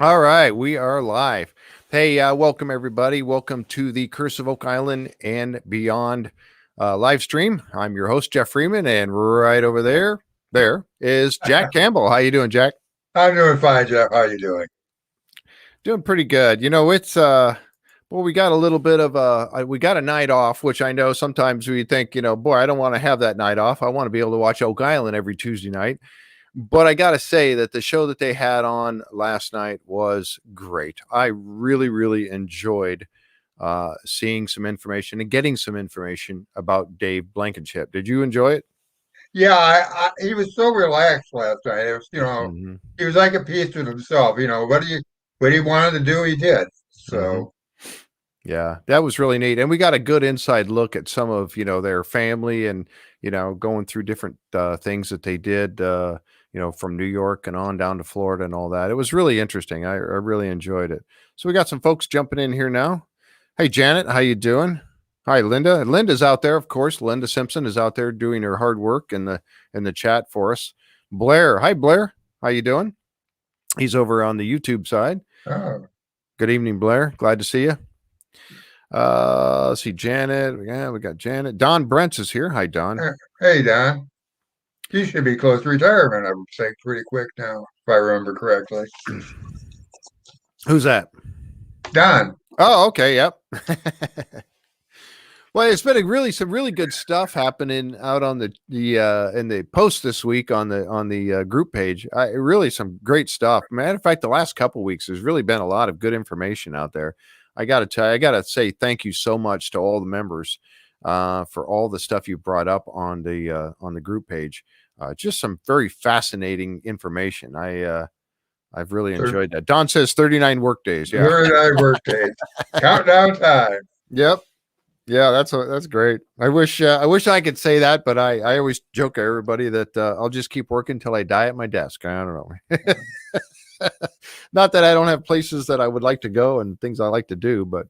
All right, we are live. Hey, welcome everybody. Welcome to the Curse of Oak Island and Beyond live stream. I'm your host Jeff Freeman, and right over there is Jack Campbell. How you doing, Jack? I'm doing fine, Jeff. How are you doing? Doing pretty good. You know, it's well, we got a little bit of we got a night off, which I know sometimes we think, boy, I don't want to have that night off. I want to be able to watch Oak Island every Tuesday night. But I got to say that the show that they had on last night was great. I really, really enjoyed seeing some information and getting some information about Dave Blankenship. Did you enjoy it? Yeah, he was so relaxed last night. It was, Mm-hmm. he was like a piece with himself. What he wanted to do, he did. Mm-hmm. So, Yeah, that was really neat. And we got a good inside look at some of, their family and, going through different things that they did, from New York and on down to Florida and all that. It was really interesting. I really enjoyed it. So we got some folks jumping in here now. Hey, Janet, how you doing? Hi, Linda. Linda's out there, of course. Linda Simpson is out there doing her hard work in the chat for us. Blair, hi, Blair. How you doing? He's over on the YouTube side. oh, Good evening, Blair. Glad to see you. Let's see, Janet. Yeah, we got Janet. Don Brents is here. Hi, Don. hey, Don. You should be close to retirement, I would say, pretty quick now, if I remember correctly. Who's that? Don. Oh, okay. Yep. Well, it's been some really good stuff happening out on the in the post this week on the group page. Really some great stuff. Matter of fact, the last couple of weeks there's really been a lot of good information out there. I got to tell you, I got to say thank you so much to all the members for all the stuff you brought up on the group page. Just some very fascinating information. I've really enjoyed that. Don says 39 work days. Yeah. 39 birthday. Countdown time. Yep. Yeah, that's great. I wish I could say that, but I always joke to everybody that I'll just keep working until I die at my desk. I don't know. Not that I don't have places that I would like to go and things I like to do, but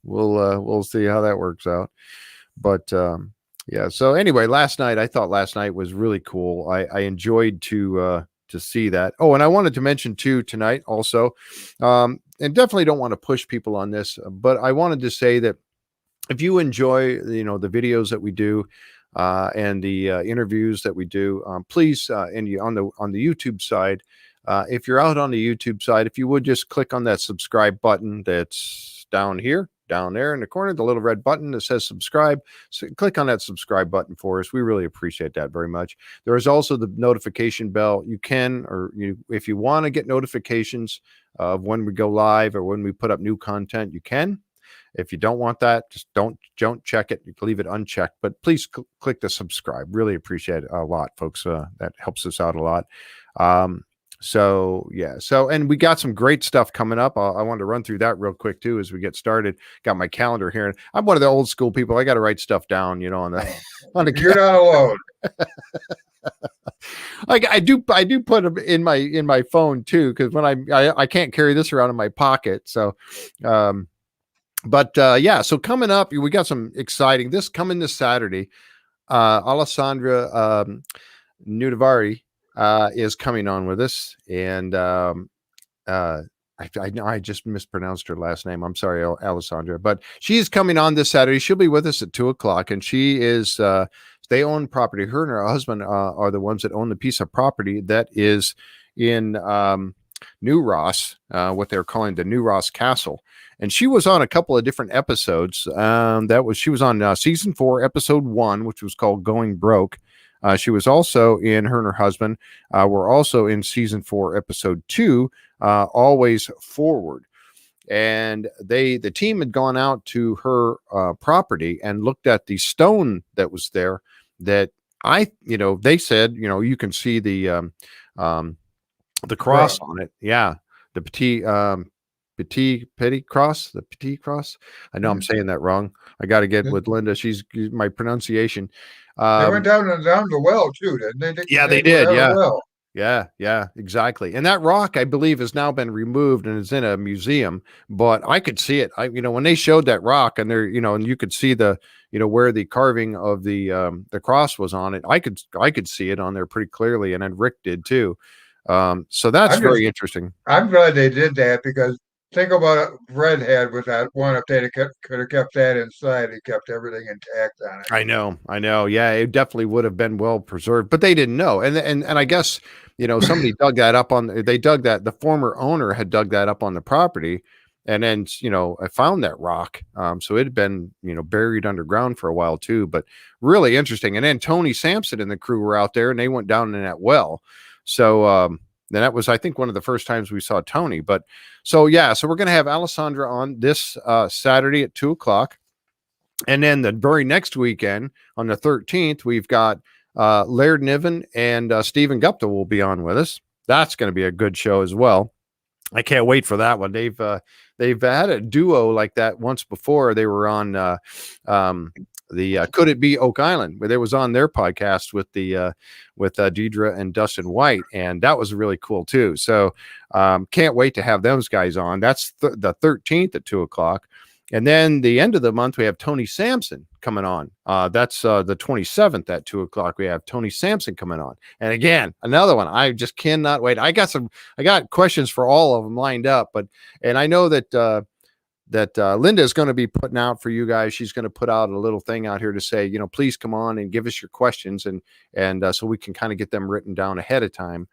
we'll see how that works out. But yeah. So anyway, I thought last night was really cool. I enjoyed to see that. Oh, and I wanted to mention too tonight also, and definitely don't want to push people on this, but I wanted to say that if you enjoy, the videos that we do and the interviews that we do, please, and you on the YouTube side, if you're out on the YouTube side, if you would just click on that subscribe button that's down there in the corner, the little red button that says subscribe. So click on that subscribe button for us. We really appreciate that very much. There is also the notification bell. You can, if you want to get notifications of when we go live or when we put up new content, you can. If you don't want that, just don't check it. You can leave it unchecked, but please click the subscribe. Really appreciate it a lot, folks. That helps us out a lot. So yeah. And we got some great stuff coming up. I wanted to run through that real quick too as we get started. Got my calendar here, and I'm one of the old school people. I got to write stuff down, on the. You're not alone. I do put them in my phone too, because when I can't carry this around in my pocket. So, but yeah, so coming up, we got some exciting coming this Saturday. Alessandra Nudavari is coming on with us, and I know I just mispronounced her last name. I'm sorry, Alessandra, but she's coming on this Saturday. She'll be with us at 2:00, and she is. They own property. Her and her husband are the ones that own the piece of property that is in New Ross, what they're calling the New Ross Castle. And she was on a couple of different episodes. She was on season 4, episode 1, which was called Going Broke. She was also in, her and her husband were also in season 4, episode 2, Always Forward. And the team had gone out to her property and looked at the stone that was there that they said, you can see the cross on it. Yeah. The petit cross. I know I'm saying that wrong. I got to get with Linda. She's my pronunciation. They went down the well too, didn't they? Yeah, they did. Yeah. Well. Yeah, exactly. And that rock, I believe, has now been removed and is in a museum, but I could see it. When they showed that rock and there, and you could see the, where the carving of the cross was on it. I could see it on there pretty clearly. And then Rick did too. So that's I'm just very interesting. I'm glad they did that because think about it. Fred had with that one. If they could have kept that inside, he kept everything intact on it. I know. Yeah, it definitely would have been well preserved, but they didn't know. And I guess, somebody dug that up they dug that, the former owner had dug that up on the property, and then, I found that rock. So it had been, buried underground for a while too, but really interesting. And then Tony Sampson and the crew were out there and they went down in that well. So, then that was, I think, one of the first times we saw Tony. But so, yeah, so we're going to have Alessandra on this Saturday at 2:00. And then the very next weekend on the 13th, we've got Laird Niven and Stephen Gupta will be on with us. That's going to be a good show as well. I can't wait for that one. They've had a duo like that once before. They were on the Could It Be Oak Island, where they was on their podcast with Deidre and Dustin White, and that was really cool too. So can't wait to have those guys on. That's the 13th at 2:00. And then the end of the month, we have Tony Sampson coming on. That's the 27th at 2:00. We have Tony Sampson coming on. And again, another one. I just cannot wait. I got questions for all of them lined up, and I know that Linda is going to be putting out for you guys. She's going to put out a little thing out here to say, please come on and give us your questions, and so we can kind of get them written down ahead of time.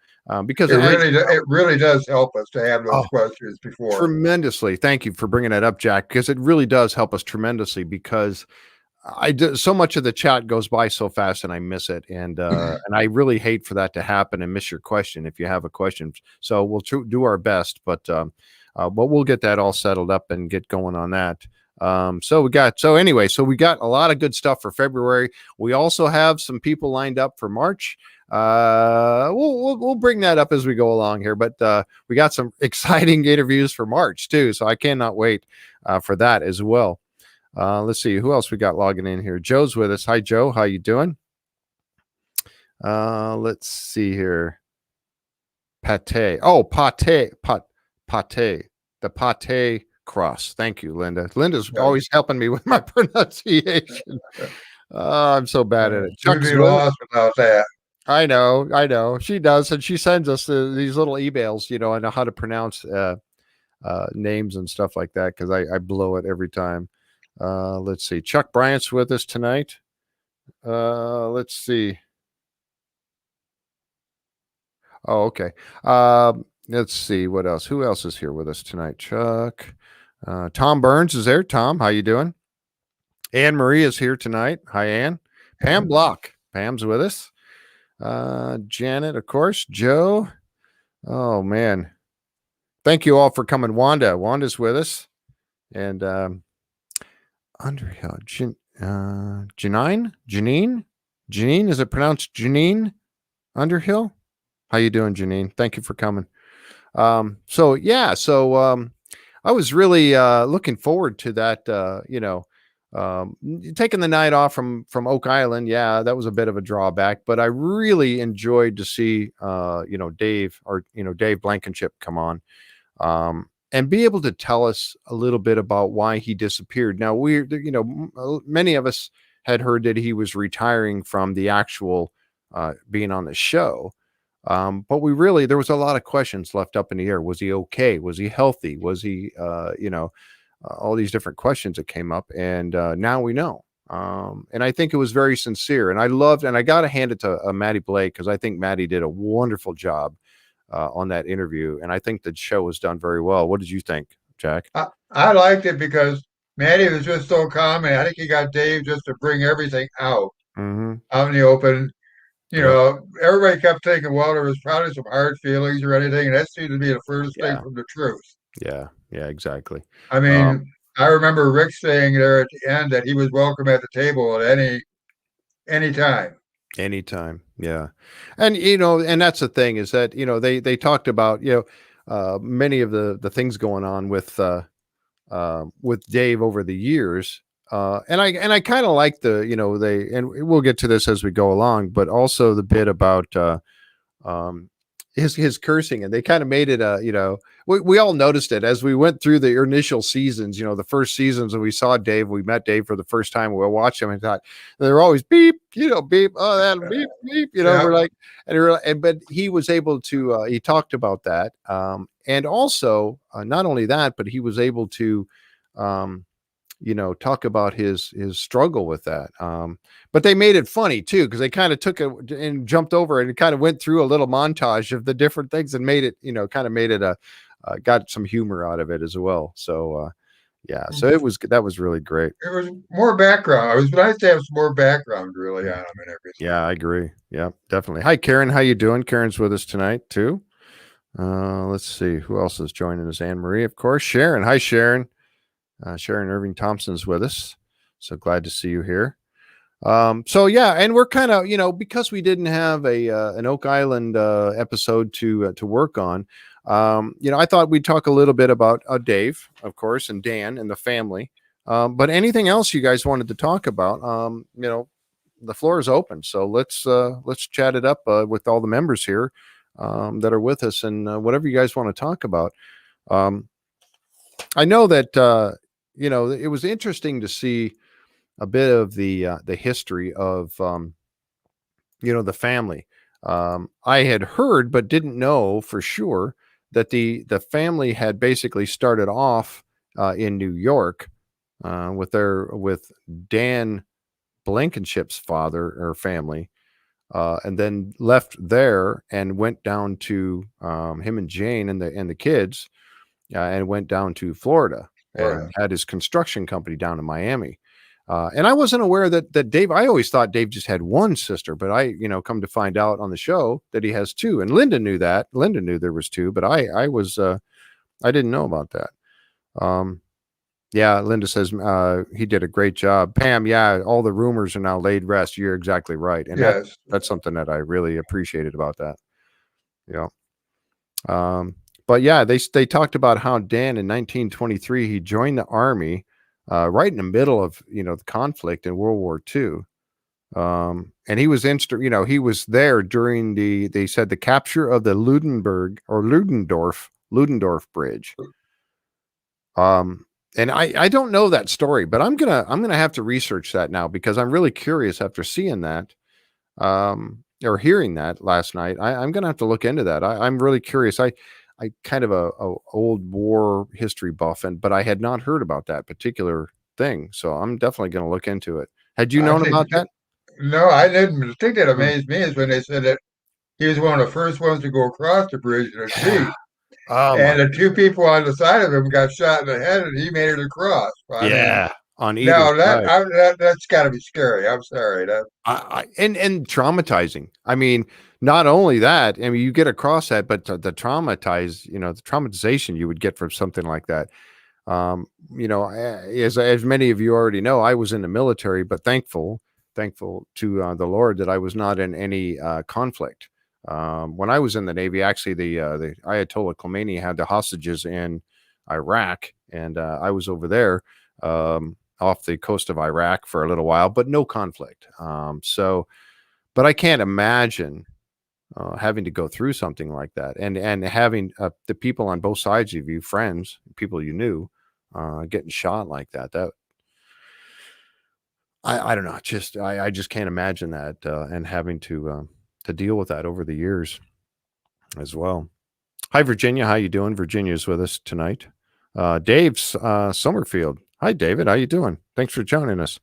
Because it really does help us to have those questions before. Tremendously. Thank you for bringing that up, Jack, because it really does help us tremendously, because so much of the chat goes by so fast and I miss it. And I really hate for that to happen and miss your question if you have a question. So we'll do our best, but we'll get that all settled up and get going on that. So we got a lot of good stuff for February. We also have some people lined up for March. We'll bring that up as we go along here, but we got some exciting interviews for March too, so I cannot wait for that as well. Let's see who else we got logging in here. Joe's with us. Hi, Joe. How you doing? Let's see here. Pate. Oh, pate. The pate cross. Thank you, Linda. Linda's always helping me with my pronunciation. I'm so bad at it. You'd be lost without that. I know. She does, and she sends us these little emails. I know how to pronounce names and stuff like that, because I blow it every time. Let's see. Chuck Bryant's with us tonight. Let's see. Oh, okay. Let's see what else. Who else is here with us tonight? Chuck. Tom Burns is there. Tom, how you doing? Anne Marie is here tonight. Hi, Anne. Pam Block. Pam's with us. Janet, of course. Joe. Oh, man. Thank you all for coming. Wanda's with us. And Underhill. Janine, is it pronounced Janine Underhill? How you doing, Janine? Thank you for coming. So I was really looking forward to that, taking the night off from Oak Island. Yeah, that was a bit of a drawback, but I really enjoyed to see, Dave Blankenship come on, and be able to tell us a little bit about why he disappeared. Now many of us had heard that he was retiring from the actual being on the show. But there was a lot of questions left up in the air. Was he okay? Was he healthy? Was he, all these different questions that came up, and now we know. And I think it was very sincere, and I got to hand it to Maddie Blake, because I think Maddie did a wonderful job on that interview, and I think the show was done very well. What did you think, Jack? I liked it because Maddie was just so calm, and I think he got Dave just to bring everything out in the open. Everybody kept thinking, well, there was probably some hard feelings or anything, and that seemed to be the furthest thing from the truth. Yeah, exactly. I mean, I remember Rick saying there at the end that he was welcome at the table at any time. Anytime, yeah. And and that's the thing, is that they talked about many of the things going on with Dave over the years. And I kind of like and we'll get to this as we go along, but also the bit about his cursing, and they kind of made it we all noticed it as we went through the initial seasons, the first seasons, and we met Dave for the first time. We watched him and thought they're always beep, beep, oh, that beep, beep, we're like, but he was able to, he talked about that. And also, not only that, but he was able to, talk about his struggle with that. But they made it funny too, because they kind of took it and jumped over it and kind of went through a little montage of the different things and made it, kind of made it got some humor out of it as well. So yeah, so that was really great. It was more background. It was nice to have some more background really on them and everything. Yeah, I agree. Yeah, definitely. Hi, Karen. How you doing? Karen's with us tonight too. Let's see who else is joining us. Anne Marie, of course. Sharon. Hi, Sharon. Sharon Irving Thompson's with us. So glad to see you here. So yeah, and we're kind of, because we didn't have an Oak Island episode to work on, I thought we'd talk a little bit about Dave, of course, and Dan and the family. But anything else you guys wanted to talk about, the floor is open. So let's chat it up with all the members here that are with us, and whatever you guys want to talk about. I know that it was interesting to see a bit of the history of the family. I had heard but didn't know for sure that the family had basically started off in New York with Dan Blankenship's father or family, and then left there and went down to him and Jane and the kids, and went down to Florida and had his construction company down in Miami. And I wasn't aware that Dave, I always thought Dave just had one sister, but I, come to find out on the show that he has two. And Linda knew that. Linda knew there was two, but I didn't know about that. Yeah, Linda says he did a great job. Pam, yeah, all the rumors are now laid rest. You're exactly right. And yes, that's something that I really appreciated about that. Yeah. But yeah, they talked about how Dan in 1923 he joined the army right in the middle of the conflict in World War II, and he was he was there during they said the capture of the Ludendorff Bridge. And I don't know that story, but I'm gonna have to research that now because I'm really curious after seeing that. Or hearing that last night. I'm gonna have to look into that. I'm really curious. I kind of a old war history buff, but I had not heard about that particular thing. So I'm definitely going to look into it. Had you known about that? No, I didn't. The thing that amazed me is when they said that he was one of the first ones to go across the bridge in a Jeep. And the two people on the side of him got shot in the head, and he made it across. I mean, on either side. That's got to be scary. I'm sorry. And traumatizing. I mean, not only that, I mean, you get across that, but the traumatization you would get from something like that. As many of you already know, I was in the military, but thankful to the Lord that I was not in any conflict. When I was in the Navy, actually, the Ayatollah Khomeini had the hostages in Iraq, and I was over there off the coast of Iraq for a little while, but no conflict. But I can't imagine having to go through something like that, and having the people on both sides of you, friends, people you knew, getting shot like that. That I don't know. I just can't imagine that, and having to deal with that over the years as well. Hi, Virginia. How you doing? Virginia's with us tonight. Dave's Summerfield. Hi, David. How you doing? Thanks for joining us.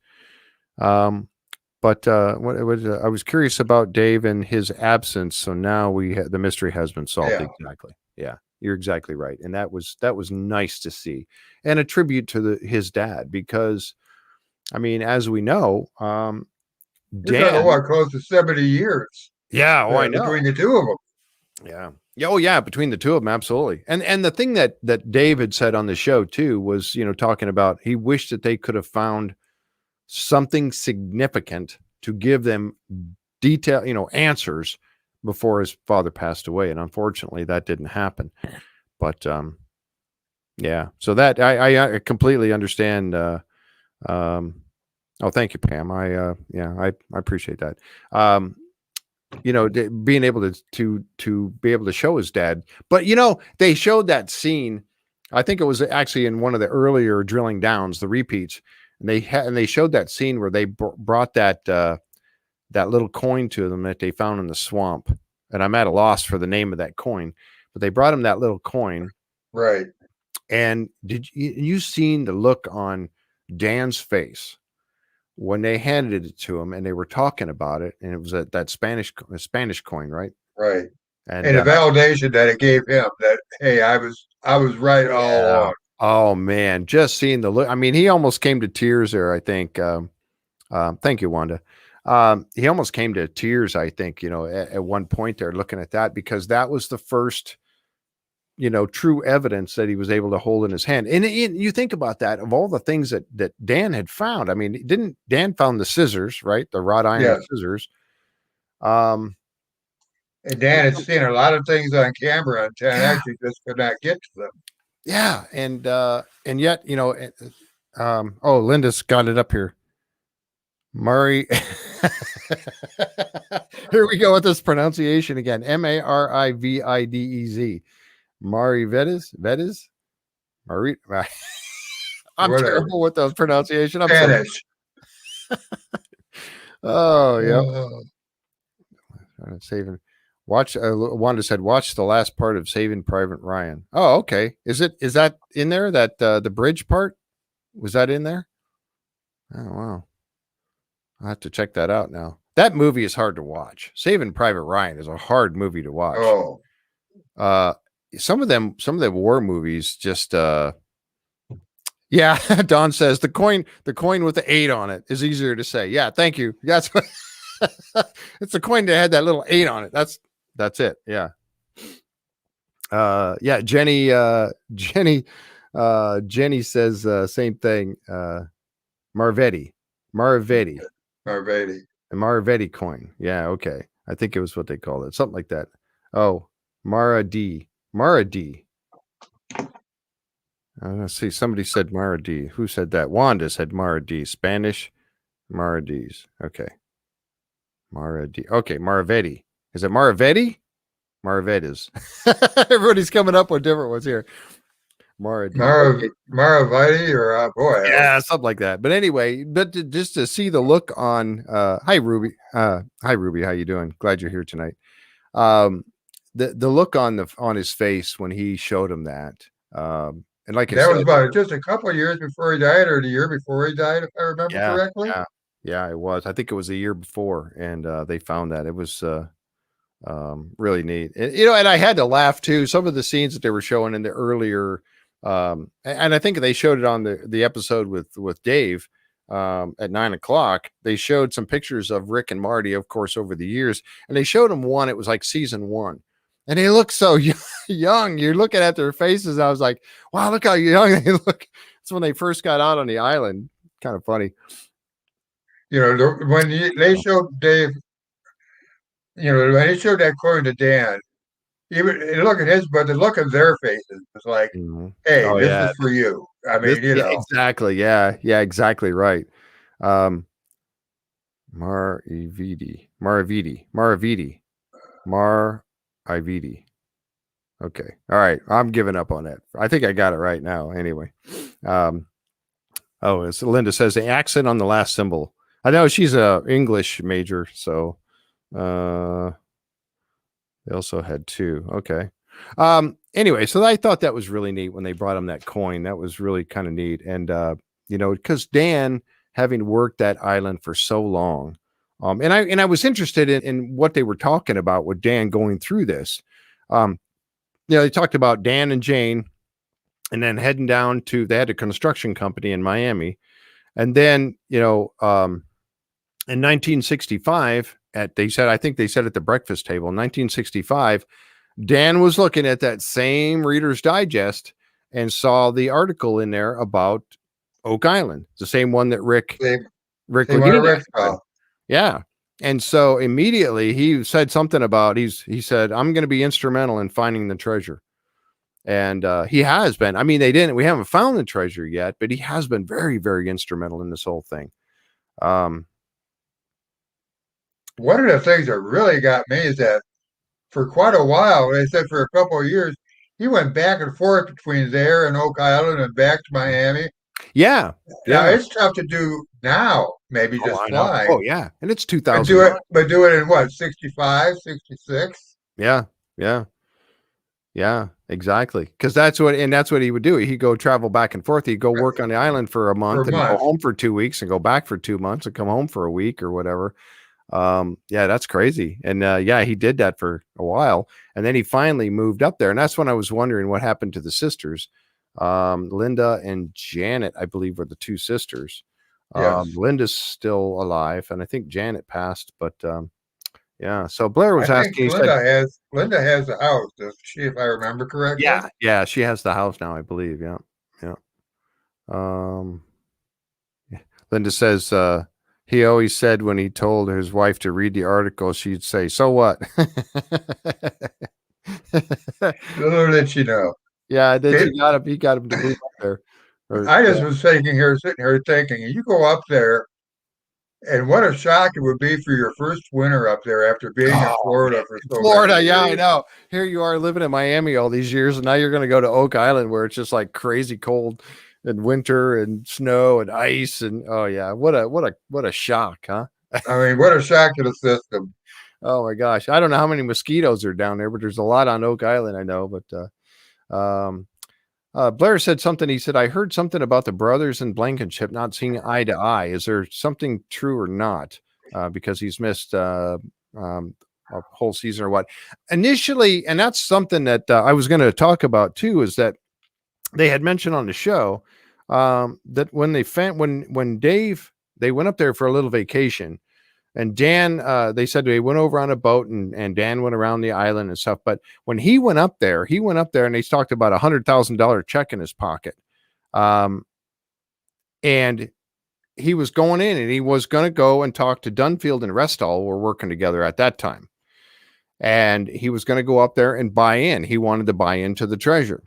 But what it was, I was curious about Dave and his absence. So now the mystery has been solved. Yeah. Exactly. Yeah, you're exactly right. And that was nice to see, and a tribute to his dad, because, I mean, as we know, Dan, Close to 70 years. Yeah. Oh, I know. Between the two of them. Yeah. Oh, yeah. Between the two of them, absolutely. And the thing that Dave had said on the show too was, talking about he wished that they could have found something significant to give them detail, answers before his father passed away. And unfortunately that didn't happen. But yeah, so that I completely understand. Oh, thank you, Pam. I appreciate that. being able to be able to show his dad. But they showed that scene. I think it was actually in one of the earlier drilling downs, the repeats, and they showed that scene where they brought that little coin to them that they found in the swamp. And I'm at a loss for the name of that coin, but they brought him that little coin. Right. And did you seen the look on Dan's face when they handed it to him and they were talking about it, and it was that Spanish coin, right? Right. And And the validation that it gave him that, hey, I was right all along. Oh man, just seeing the look. I mean, he almost came to tears there, I think. Thank you, Wanda. He almost came to tears, I think, at one point there, looking at that, because that was the first, true evidence that he was able to hold in his hand. And you think about that, of all the things that Dan had found. I mean, didn't Dan found the scissors, right? The wrought iron scissors. And Dan had seen a lot of things on camera, and Dan actually just could not get to them. Yeah, and yet, Linda's got it up here. Murray. Here we go with this pronunciation again. Marividez. Vedes. Marie. I'm terrible with the pronunciation. I'm Spanish. Oh, yeah. Saving. Watch. Wanda said, "Watch the last part of Saving Private Ryan." Oh, okay. Is that in there? That the bridge part, was that in there? Oh wow. I'll have to check that out now. That movie is hard to watch. Saving Private Ryan is a hard movie to watch. Oh. Some of the war movies just yeah, Don says the coin with the 8 on it is easier to say. Yeah, thank you. That's what it's the coin that had that little 8 on it. That's it. Yeah. Yeah, Jenny says same thing. Marvetti. A Maravetti coin. Yeah, okay. I think it was what they called it. Something like that. Oh, Mara D. Let's see. Somebody said Mara D. Who said that? Wanda said Mara D. Spanish. Mara D's. Okay. Mara D. Okay, Maravetti. Is it Maravetti? Maravettis. Everybody's coming up with different ones here. Maraviti or boy. Yeah, something like that. But anyway, just to see the look on hi Ruby. Hi Ruby, how you doing? Glad you're here tonight. The look on his face when he showed him that. And like that was about just a couple of years before he died, or the year before he died, if I remember correctly. Yeah, it was. I think it was a year before, and they found that. It was really neat. And I had to laugh too. Some of the scenes that they were showing in the earlier and I think they showed it on the episode with Dave at 9:00. They showed some pictures of Rick and Marty, of course, over the years, and they showed them one. It was like season 1, and they look so young. You're looking at their faces. I was like, wow, look how young they look. It's when they first got out on the island. Kind of funny. When they showed Dave, when he showed that coin to Dan, even look at his, but the look of their faces was like, hey, this is for you. I mean, exactly. Yeah, exactly right. Maravidi. Okay. All right. I'm giving up on that. I think I got it right now. Anyway. As Linda says, the accent on the last symbol. I know she's a English major, so they also had 2. Okay. Anyway, so I thought that was really neat when they brought him that coin. That was really kind of neat. And, because Dan, having worked that island for so long, and I was interested in what they were talking about with Dan going through this. They talked about Dan and Jane, and then heading down they had a construction company in Miami. And then, in 1965, I think they said at the breakfast table, in 1965, Dan was looking at that same Reader's Digest and saw the article in there about Oak Island, the same one that Rick yeah. And so immediately he said something about, he said, I'm going to be instrumental in finding the treasure. And he has been. I mean, we haven't found the treasure yet, but he has been very, very instrumental in this whole thing. one of the things that really got me is that for quite a while, they said for a couple of years, he went back and forth between there and Oak Island and back to Miami. Yeah, Now yeah. it's tough to do now, maybe Oh, just I know. fly, Oh, yeah, and it's 2009. but do it in what, 65, 66 Yeah, yeah, yeah, exactly. Because that's what he would do. He'd go travel back and forth. He'd go work on the island for a for month and go months. home for 2 weeks and go back for 2 months and come home for a week or whatever. Yeah, that's crazy. And yeah, he did that for a while, and then he finally moved up there. And that's when I was wondering what happened to the sisters. Linda and Janet, I believe, were the two sisters. Yes. Linda's still alive, and I think Janet passed. But yeah, so Blair I was think asking. He said, Linda has a house, does she, if I remember correctly? "Yeah, yeah, she has the house now, I believe." Yeah, yeah. Um, yeah. Linda says he always said when he told his wife to read the article, she'd say, "So what?" Little did she know. Yeah, then It, he got him to move up there. Or I yeah. just was sitting here thinking, you go up there, and what a shock it would be for your first winter up there after being in Oh man, Florida for in so many Florida, yeah, I years. know. Here you are living in Miami all these years, and now you're going to go to Oak Island where it's just like crazy cold and winter and snow and ice and oh yeah, what a shock, huh? I mean, what a shock to the system. Oh my gosh, I don't know how many mosquitoes are down there, but there's a lot on Oak Island, I know. But um, Blair said something. He said, "I heard something about the brothers in Blankenship not seeing eye to eye. Is there something true or not? Because he's missed um, a whole season or what?" Initially, and that's something that I was going to talk about too, is that they had mentioned on the show that when when Dave they went up there for a little vacation. And Dan, they said they went over on a boat and Dan went around the island and stuff. But when he went up there and they talked about $100,000 check in his pocket. Um, and he was going in and he was going to go and talk to Dunfield and Restall were working together at that time. And he was going to go up there and buy in. He wanted to buy into the treasure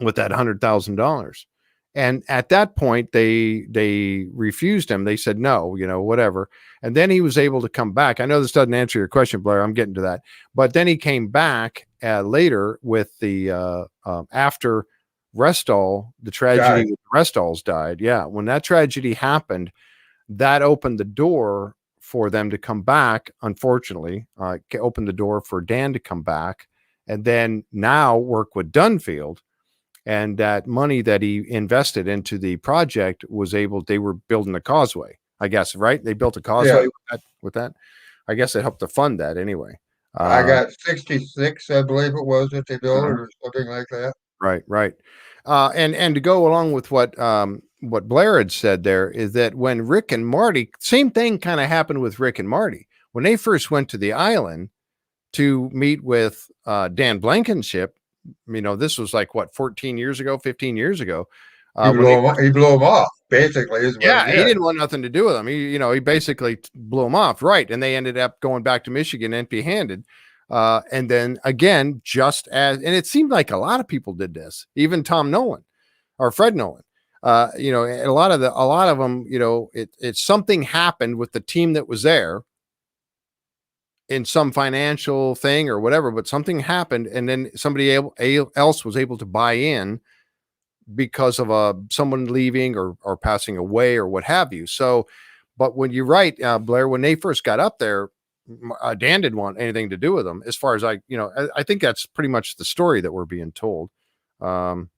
with that $100,000. And at that point, they refused him. They said no, whatever. And then he was able to come back. I know this doesn't answer your question, Blair. I'm getting to that. But then he came back later with the after Restall, the tragedy God, with Restalls died. Yeah, when that tragedy happened, that opened the door for them to come back. Unfortunately, opened the door for Dan to come back, and then now work with Dunfield, and that money that he invested into the project they were building a causeway, I guess, right? They built a causeway yeah, with that. I guess it helped to fund that anyway. I Uh, got 66, I believe it was, that they built it mhm. or something like that. Right, right. And to go along with what Blair had said there is that when Rick and Marty, same thing kind of happened with Rick and Marty. When they first went to the island to meet with Dan Blankenship, this was like what, 14 years ago, 15 years ago. When they He blew him off, basically, is what he Yeah, he did. didn't want nothing to do with them. He basically blew them off, right? And they ended up going back to Michigan empty-handed. And then again, and it seemed like a lot of people did this, even Tom Nolan or Fred Nolan. A lot of them, it's something happened with the team that was there in some financial thing or whatever, but something happened, and then somebody else was able to buy in because of someone leaving or passing away or what have you. So, but when you're right, Blair, when they first got up there, Dan didn't want anything to do with them. As far as I think that's pretty much the story that we're being told. Um,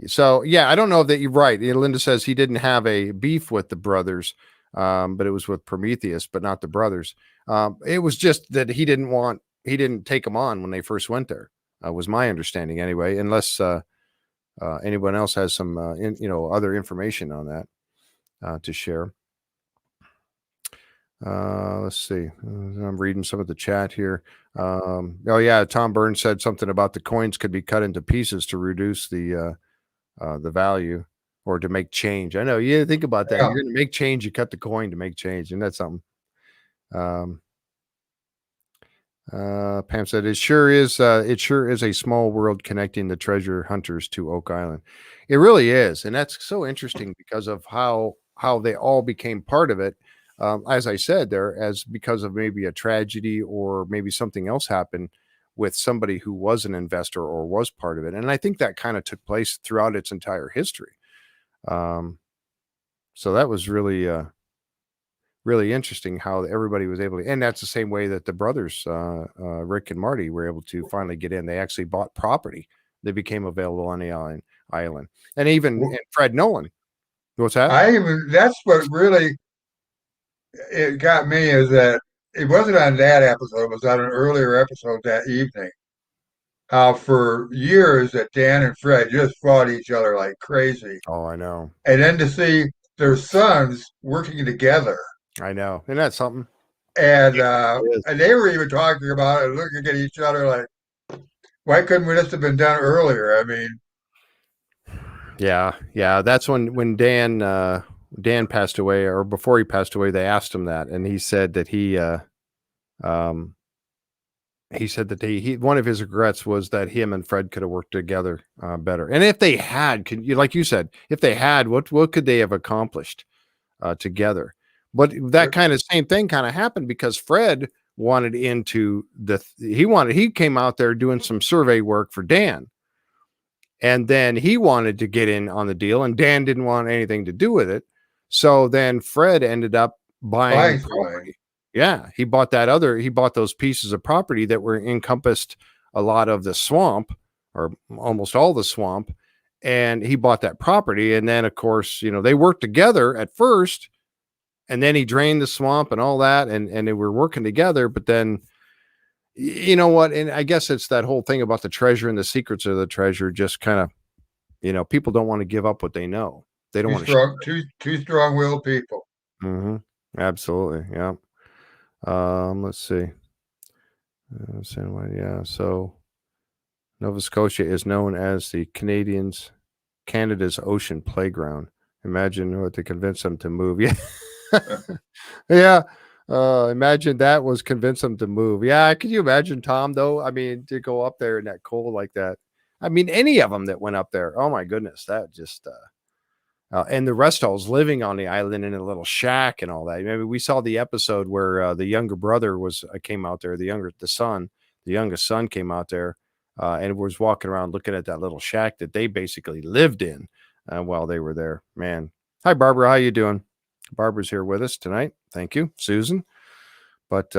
so yeah, I don't know that you're right. Linda says he didn't have a beef with the brothers, but it was with Prometheus, but not the brothers. It was just that he didn't take them on when they first went there. Was my understanding anyway, unless anyone else has some other information on that to share. Let's see. I'm reading some of the chat here. Oh yeah, Tom Burns said something about the coins could be cut into pieces to reduce the value or to make change. I know. You think about that. Yeah. You're going to make change. You cut the coin to make change, and that's something. Um, Pam said, "It sure is. It sure is a small world connecting the treasure hunters to Oak Island. It really is, and that's so interesting because of how they all became part of it. as I said there, as because of maybe a tragedy or maybe something else happened with somebody who was an investor or was part of it. And I think that kind of took place throughout its entire history. So that was really, really interesting how everybody was able to, and that's the same way that the brothers, Rick and Marty, were able to finally get in. They actually bought property that became available on the island. And even and Fred Nolan. What's that? That's what really it got me is that it wasn't on that episode, it was on an earlier episode that evening. How for years that Dan and Fred just fought each other like crazy. Oh, I know. And then to see their sons working together. I know. Isn't that something? And they were even talking about it, looking at each other like, why couldn't this have been done earlier? I mean, yeah. That's when Dan passed away, or before he passed away, they asked him that, and he said that he said that he one of his regrets was that him and Fred could have worked together better. And if they had, like you said, if they had, what could they have accomplished together? But that kind of same thing kind of happened because Fred wanted into he came out there doing some survey work for Dan. And then he wanted to get in on the deal, and Dan didn't want anything to do with it. So then Fred ended up buying property. Yeah, he bought those pieces of property that were encompassed a lot of the swamp, or almost all the swamp. And he bought that property. And then, of course, they worked together at first, and then he drained the swamp and all that. And they were working together. But then, you know what? And I guess it's that whole thing about the treasure and the secrets of the treasure. Just kind of, people don't want to give up what they know. They don't want to. Two strong-willed people. Mm-hmm. Absolutely. Yeah. Let's see. Yeah. So Nova Scotia is known as the Canada's ocean playground. Imagine what to convince them to move. Yeah. Yeah. Imagine that was convince them to move. Yeah. Can you imagine, Tom, though? I mean, to go up there in that cold like that. I mean, any of them that went up there. Oh my goodness. That just, and the rest of us living on the island in a little shack and all that. Maybe we saw the episode where the younger brother came out there. The youngest son came out there and was walking around looking at that little shack that they basically lived in while they were there. Man, hi Barbara, how you doing? Barbara's here with us tonight. Thank you, Susan. But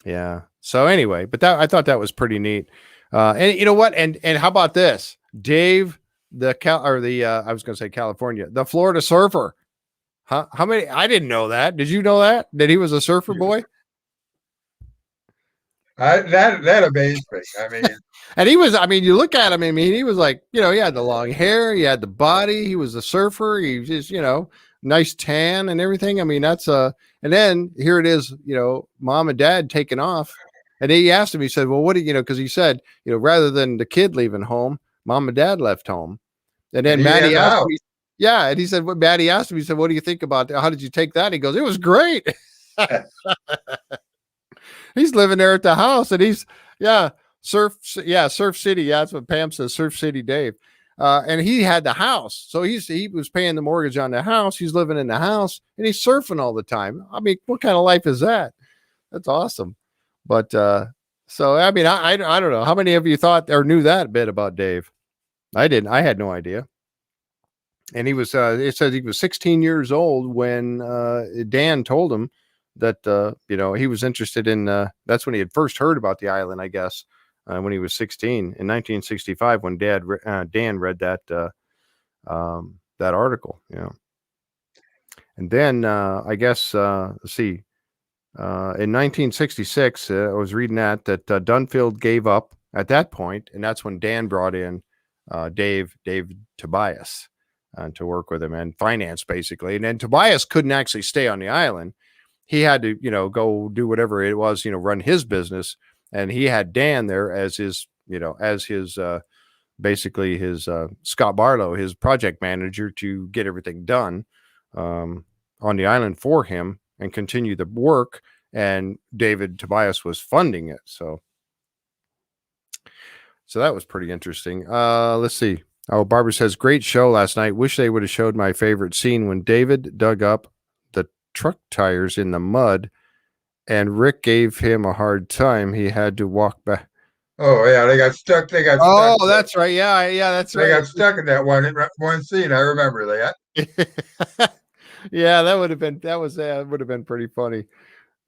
yeah. So anyway, but I thought that was pretty neat. And you know what? And how about this, Dave? I was going to say California, the Florida surfer. Huh? How many? I didn't know that. Did you know that he was a surfer boy? That amazed me. I mean, and he was. I mean, you look at him. I mean, he was like, he had the long hair, he had the body. He was a surfer. He was just, nice tan and everything. I mean, that's and then here it is. Mom and dad taking off, and he asked him. He said, "Well, what do you know?" Because he said, rather than the kid leaving home, mom and dad left home. And then Maddie asked me, yeah. And he said, what Maddie asked him, he said, what do you think about that? How did you take that? He goes, it was great. He's living there at the house and Surf City. Yeah, that's what Pam says, Surf City Dave. And he had the house. So he was paying the mortgage on the house. He's living in the house and he's surfing all the time. I mean, what kind of life is that? That's awesome. But, so, I mean, I don't know. How many of you thought or knew that bit about Dave? I didn't. I had no idea. And he was, it says he was 16 years old when Dan told him that, he was interested in, that's when he had first heard about the island, I guess, when he was 16 in 1965, when Dan read that article, And then I guess, let's see, in 1966, I was reading that Dunfield gave up at that point, and that's when Dan brought in Dave Tobias to work with him and finance basically. And then Tobias couldn't actually stay on the island. He had to, go do whatever it was, run his business. And he had Dan there as his, basically his Scott Barlow, his project manager, to get everything done on the island for him and continue the work. And David Tobias was funding it. So that was pretty interesting. Let's see. Oh, Barbara says, great show last night. Wish they would have showed my favorite scene when David dug up the truck tires in the mud and Rick gave him a hard time. He had to walk back. Oh yeah, they got stuck. They got stuck. Oh, that's right. Yeah, yeah, that's They right. got stuck in that one scene. I remember that. Yeah, that would have been would have been pretty funny.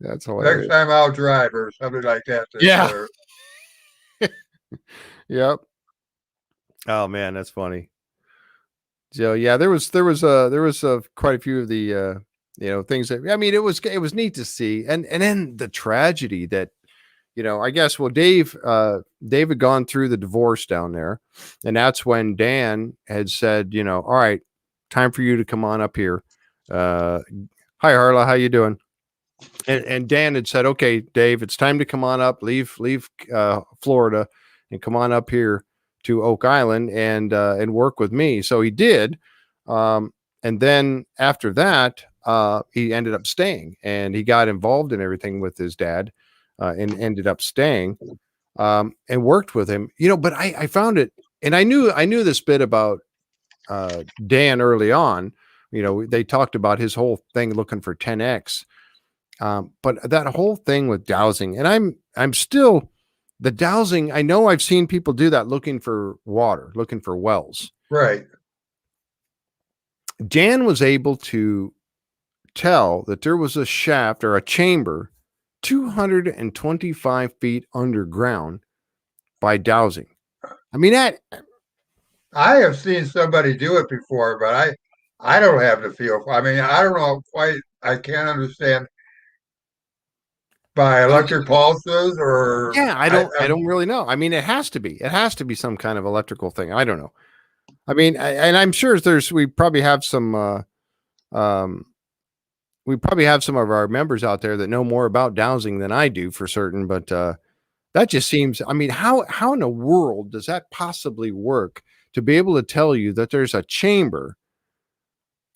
That's Next hilarious. time I'll drive or something like that. Yeah. Yep. Oh man, that's funny. So yeah, there was quite a few of the things that I mean it was neat to see, and then the tragedy that I guess Dave had gone through the divorce down there, and that's when Dan had said all right, time for you to come on up here. Hi Harla, how you doing? And Dan had said, okay, Dave, it's time to come on up, leave Florida, and come on up here to Oak Island and work with me. So he did, and then after that, he ended up staying, and he got involved in everything with his dad, and ended up staying, and worked with him. But I found it, and I knew this bit about Dan early on. They talked about his whole thing looking for 10x. But that whole thing with dowsing, and I'm still the dowsing. I know I've seen people do that looking for water, looking for wells. Right. Dan was able to tell that there was a shaft or a chamber 225 feet underground by dowsing. I mean, that I have seen somebody do it before, but I don't have the feel. I mean, I don't know quite. I can't understand by electric pulses or yeah, I don't really know. I mean, it has to be some kind of electrical thing. I don't know. I mean, and I'm sure we probably have some of our members out there that know more about dowsing than I do for certain, but that just seems, I mean, how in the world does that possibly work to be able to tell you that there's a chamber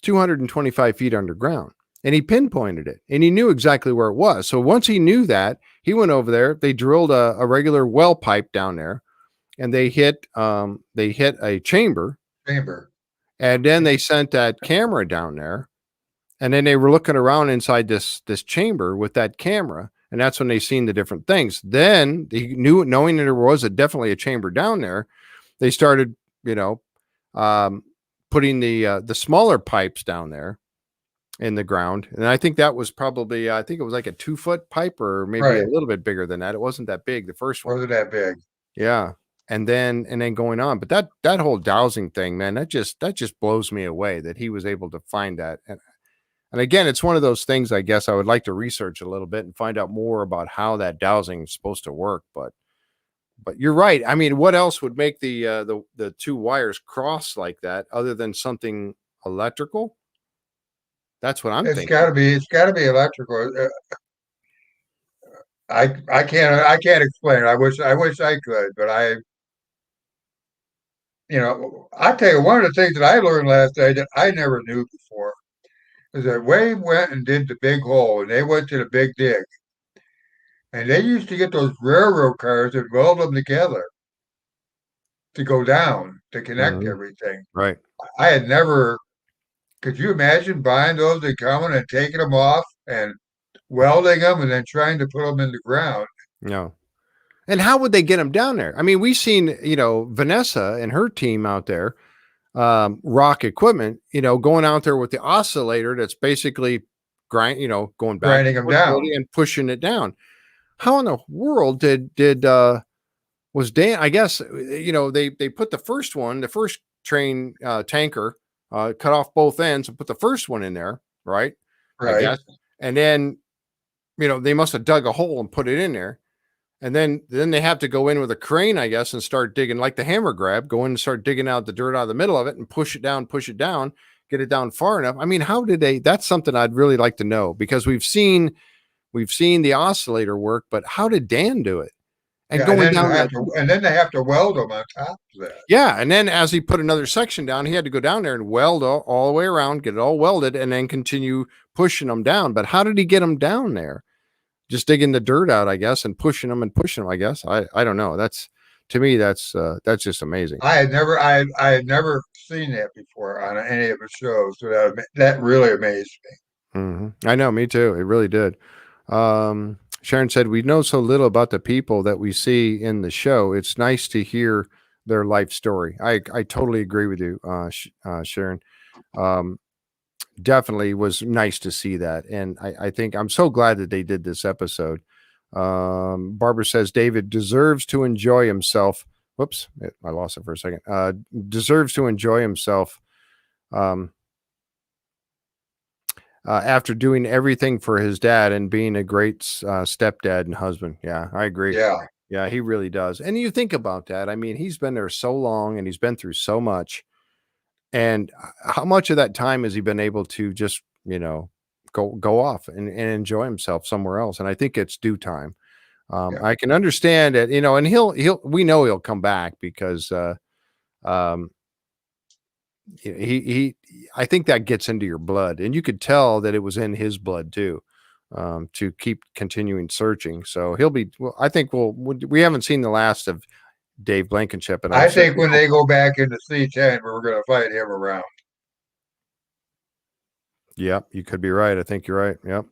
225 feet underground? And he pinpointed it, and he knew exactly where it was. So once he knew that, he went over there. They drilled a regular well pipe down there, and they hit a chamber, and then they sent that camera down there, and then they were looking around inside this chamber with that camera, and that's when they seen the different things. Then they knowing that there was definitely a chamber down there, they started putting the smaller pipes down there in the ground. And I think that was probably, I think it was like a 2-foot pipe or maybe a little bit bigger than that. It wasn't that big, the first one. Wasn't that big. Yeah. And then going on. But that whole dowsing thing, man, that just blows me away that he was able to find that. And again, it's one of those things I guess I would like to research a little bit and find out more about how that dowsing is supposed to work. But you're right. I mean, what else would make the two wires cross like that other than something electrical? That's what I'm thinking. It's got to be electrical. I can't explain it. I wish I could, but I tell you, one of the things that I learned last night that I never knew before is that Wade went and did the big hole, and they went to the big dig, and they used to get those railroad cars and weld them together to go down to connect everything. Right. I had never. Could you imagine buying those and coming and taking them off and welding them and then trying to put them in the ground? No. And how would they get them down there? I mean, we've seen, Vanessa and her team out there, Rock Equipment, going out there with the oscillator that's basically going back grinding them down and pushing it down. How in the world was Dan? I guess they put the first train tanker, cut off both ends and put the first one in there, right? I guess. And then they must have dug a hole and put it in there. And then they have to go in with a crane, I guess, and start digging like the hammer grab, go in and start digging out the dirt out of the middle of it and push it down, get it down far enough. I mean, how did that's something I'd really like to know, because we've seen the oscillator work, but how did Dan do it? And going down and then they have to weld them on top of that. Yeah. And then as he put another section down, he had to go down there and weld all the way around, get it all welded, and then continue pushing them down. But how did he get them down there? Just digging the dirt out, I guess, and pushing them, I guess. I don't know. to me, that's just amazing. I had never seen that before on any of the shows. So that really amazed me. Mm-hmm. I know, me too. It really did. Sharon said, "We know so little about the people that we see in the show. It's nice to hear their life story." I totally agree with you, Sharon. Um, Definitely was nice to see that, and I think I'm so glad that they did this episode. Barbara says David deserves to enjoy himself. Whoops, I lost it for a second. Deserves to enjoy himself. Um, after doing everything for his dad and being a great stepdad and husband. Yeah, I agree. Yeah. Yeah, he really does. And you think about that. I mean, he's been there so long and he's been through so much. And how much of that time has he been able to just, go off and enjoy himself somewhere else? And I think it's due time. Yeah. I can understand it, and we know he'll come back because um, he I think that gets into your blood, and you could tell that it was in his blood too, to keep continuing searching. So he'll be. Well, I think we haven't seen the last of Dave Blankenship, and I think when they go back into C10, we're going to fight him around. Yep, you could be right. I think you're right. Yep.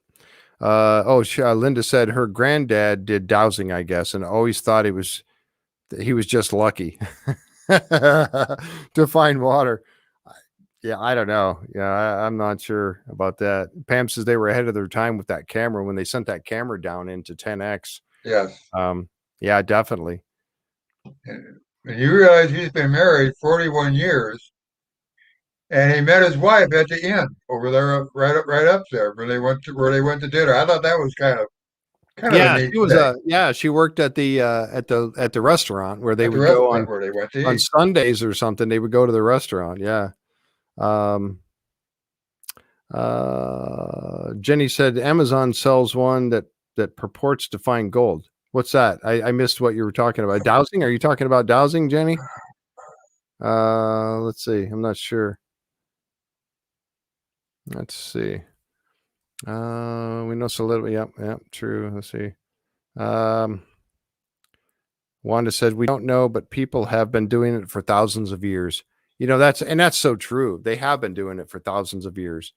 Linda said her granddad did dowsing, I guess, and always thought he was just lucky to find water. Yeah, I don't know. Yeah, I'm not sure about that. Pam says they were ahead of their time with that camera when they sent that camera down into 10x. Yes. Yeah, definitely. And you realize he's been married 41 years, and he met his wife at the inn over there, right up there, where they went to dinner. I thought that was kind of a neat she was thing. she worked at the restaurant where they At the would go restaurant where they went to on eat. Sundays or something. They would go to the restaurant. Yeah. Jenny said Amazon sells one that purports to find gold. What's that? I missed what you were talking about. Dowsing? Are you talking about dowsing, Jenny? Let's see. I'm not sure. Let's see. We know so little. Yep, true. Let's see. Wanda said we don't know, but people have been doing it for thousands of years. That's so true. They have been doing it for thousands of years.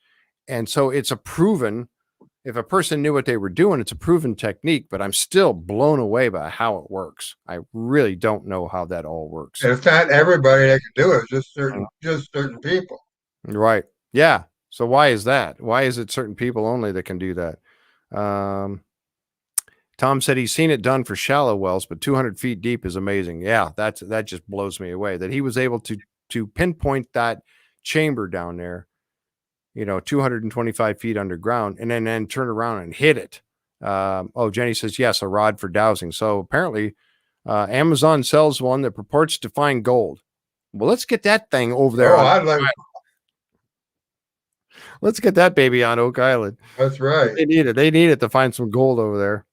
And so it's if a person knew what they were doing, it's a proven technique, but I'm still blown away by how it works. I really don't know how that all works. And it's not everybody that can do it, just certain people. Right. Yeah. So why is that? Why is it certain people only that can do that? Tom said he's seen it done for shallow wells, but 200 feet deep is amazing. Yeah, that just blows me away that he was able to pinpoint that chamber down there, 225 feet underground, and then turn around and hit it. Jenny says, yes, a rod for dowsing. So apparently Amazon sells one that purports to find gold. Well, let's get that thing over there. Let's get that baby on Oak Island. That's right. They need it. They need it to find some gold over there.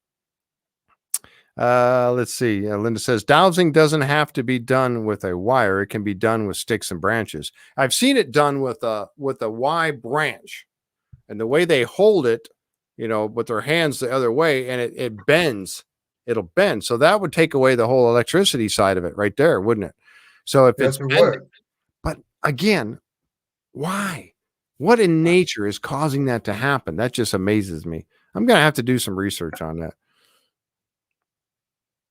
Let's see. Linda says dowsing doesn't have to be done with a wire. It can be done with sticks and branches. I've seen it done with a Y branch, and the way they hold it, with their hands the other way, and it bends. It'll bend. So that would take away the whole electricity side of it right there, wouldn't it? So if it's bending, but again, why? What in nature is causing that to happen? That just amazes me. I'm going to have to do some research on that.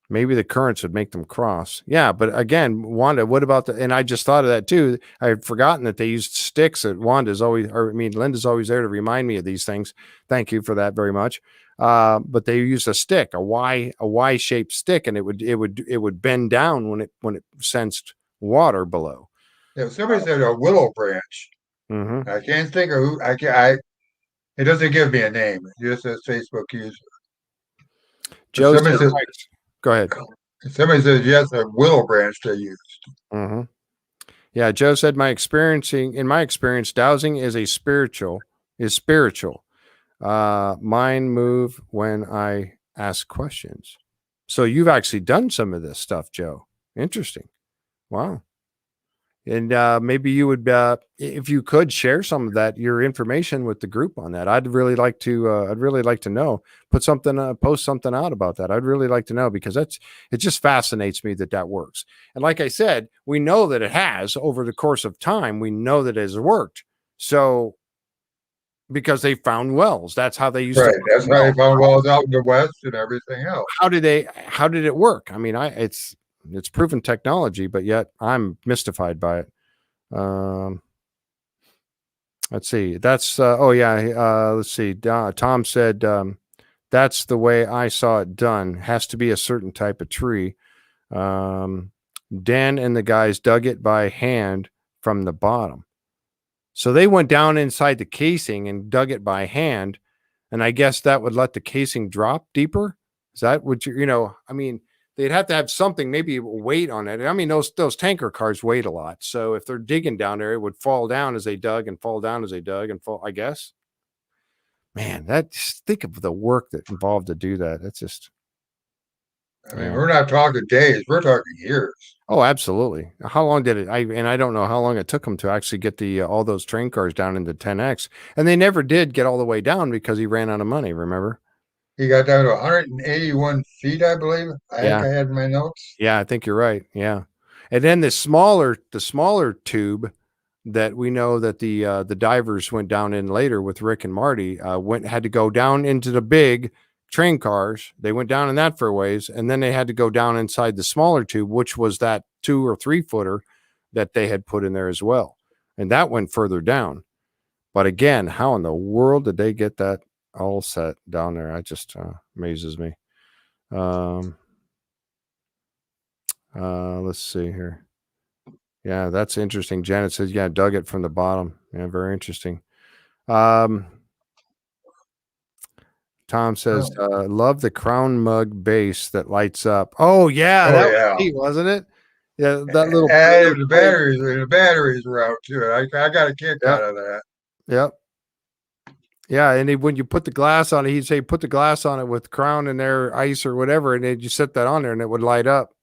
Maybe the currents would make them cross. Yeah, but again, Wanda, what about and I just thought of that too. I had forgotten that they used sticks. Linda's always there to remind me of these things. Thank you for that very much. But they used a stick, a Y shaped stick, and it would bend down when it sensed water below. Yeah, somebody said a willow branch. Mm-hmm. I can't think of who. It doesn't give me a name. It just says Facebook user. Joe says, go ahead. Somebody says yes, a willow branch they used. Mm-hmm. Yeah, Joe said in my experience, dowsing is spiritual. Mine move when I ask questions. So you've actually done some of this stuff, Joe. Interesting. Wow. And maybe you would, if you could share some of that, your information with the group on that. I'd really like to. I'd really like to know. Post something out about that. I'd really like to know because it just fascinates me that works. And like I said, we know that it has over the course of time. We know that it has worked. So because they found wells, that's how they used to. Right. That's how they found wells out in the West and everything else. How did it work? I mean, it's proven technology, but yet I'm mystified by it. Let's see. That's oh yeah. Let's see. Tom said that's the way I saw it done. Has to be a certain type of tree. Dan and the guys dug it by hand from the bottom. So they went down inside the casing and dug it by hand, and I guess that would let the casing drop deeper. Is that what I mean, they'd have to have something, maybe weight on it. I mean, those tanker cars weigh a lot. So if they're digging down there, it would fall down as they dug and fall down as they dug and fall, I guess. Man, just think of the work that involved to do that. That's just I mean, we're not talking days, we're talking years. Oh, absolutely. How long did it? I don't know how long it took them to actually get the all those train cars down into 10X, and they never did get all the way down because he ran out of money. Remember? He got down to 181 feet, I believe. I think I had in my notes. Yeah, I think you're right. Yeah, and then the smaller tube that we know that the divers went down in later with Rick and Marty had to go down into the big train cars. They went down in that for a ways, and then they had to go down inside the smaller tube, which was that 2 or 3 footer that they had put in there as well, and that went further down. But again, how in the world did they get that all set down there? It just amazes me. Let's see here. Yeah, that's interesting. Janet says, yeah, dug it from the bottom. Yeah, very interesting. Tom says, love the crown mug base that lights up. Oh, yeah. That was neat, wasn't it? Yeah, that little. And the batteries were out too. I got a kick out of that. Yep. Yeah, and when you put the glass on it, he'd say, put the glass on it with crown in there, ice or whatever, and then you set that on there and it would light up.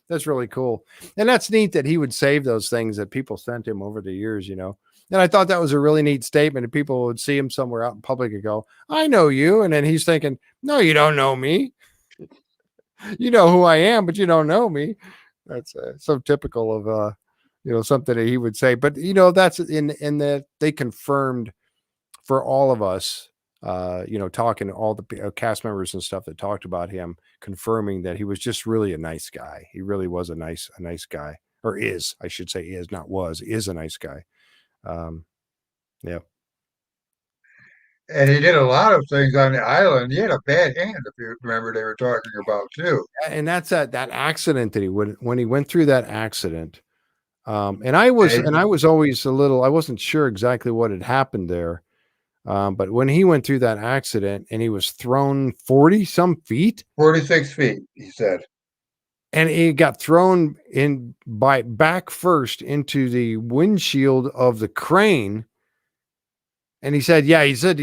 That's really cool. And that's neat that he would save those things that people sent him over the years, And I thought that was a really neat statement. And people would see him somewhere out in public and go, I know you. And then he's thinking, no, you don't know me. You know who I am, but you don't know me. That's so typical of, something that he would say. But, that's in that they confirmed for all of us, talking to all the cast members and stuff that talked about him, confirming that he was just really a nice guy. He really was a nice guy, or is, I should say, is a nice guy. Yeah. And he did a lot of things on the island. He had a bad hand, if you remember, they were talking about too. And that's that accident that when he went through that accident. And I was always I wasn't sure exactly what had happened there. But when he went through that accident and he was thrown 40 some feet, 46 feet, he said, and he got thrown back first into the windshield of the crane. And he said he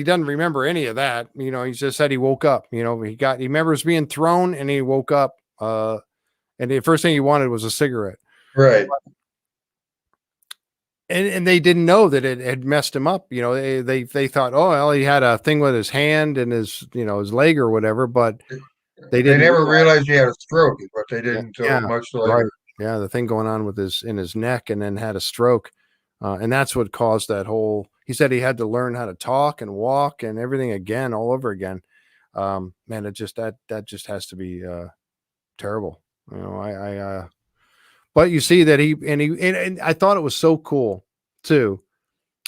doesn't remember any of that. He just said he woke up, he remembers being thrown and he woke up. And the first thing he wanted was a cigarette. Right. And they didn't know that it had messed him up. They thought, oh, well, he had a thing with his hand and his leg or whatever, but they never realized he had a stroke, but they didn't until much later. Right. Yeah, the thing going on with in his neck, and then had a stroke. And that's what caused that whole, he said he had to learn how to talk and walk and everything again, all over again. Man, it just, that just has to be terrible. But you see that and I thought it was so cool too,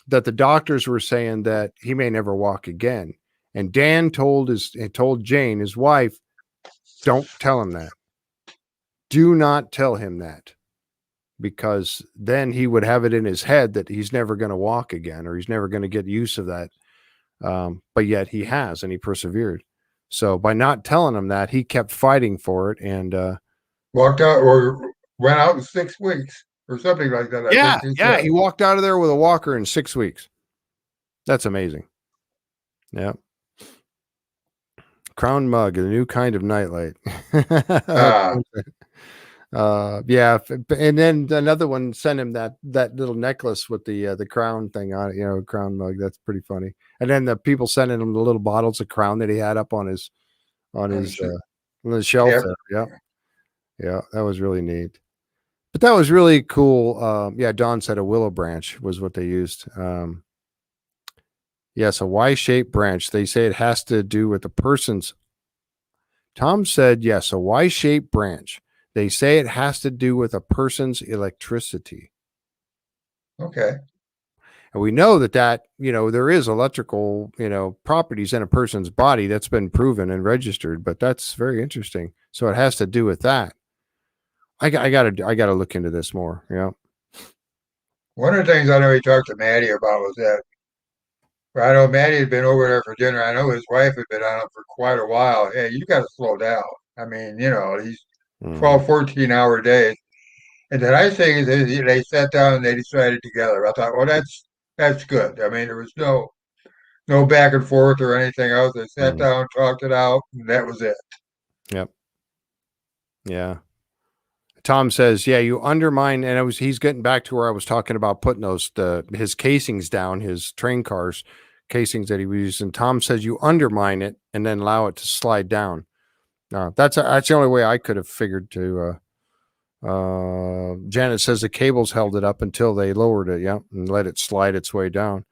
that the doctors were saying that he may never walk again. And Dan told Jane, his wife, don't tell him that. Do not tell him that, because then he would have it in his head that he's never going to walk again, or he's never going to get use of that. But yet he has, and he persevered. So by not telling him that, he kept fighting for it, and walked out or went out in 6 weeks or something like that. He walked out of there with a walker in 6 weeks. That's amazing. Yeah. Crown mug, a new kind of nightlight. Yeah, and then another one sent him that little necklace with the crown thing on it, crown mug. That's pretty funny. And then the people sending him the little bottles of crown that he had up on his on his on the shelf Yep. there. Yeah, yeah, that was really neat. But that was really cool. Yeah, Don said a willow branch was what they used. Yes, a Y-shaped branch. They say it has to do with the person's. Tom said, yes, a Y-shaped branch. They say it has to do with a person's electricity. Okay. And we know that there is electrical, properties in a person's body that's been proven and registered, but that's very interesting. So it has to do with that. I gotta look into this more. Yeah. One of the things I know he talked to Maddie about was that I know Maddie had been over there for dinner. I know his wife had been on him for quite a while. Hey, you got to slow down. I mean, these Mm-hmm. 12, 14-hour days. And the nice thing is they sat down and they decided together. I thought, well, that's good. I mean, there was no back and forth or anything else. They sat Mm-hmm. down, talked it out, and that was it. Yep. Yeah. Tom says, yeah, you undermine, and he's getting back to where I was talking about putting his casings down, his train cars casings that he was using. Tom says you undermine it and then allow it to slide down. That's the only way I could have figured to. Janet says the cables held it up until they lowered it, yeah, and let it slide its way down.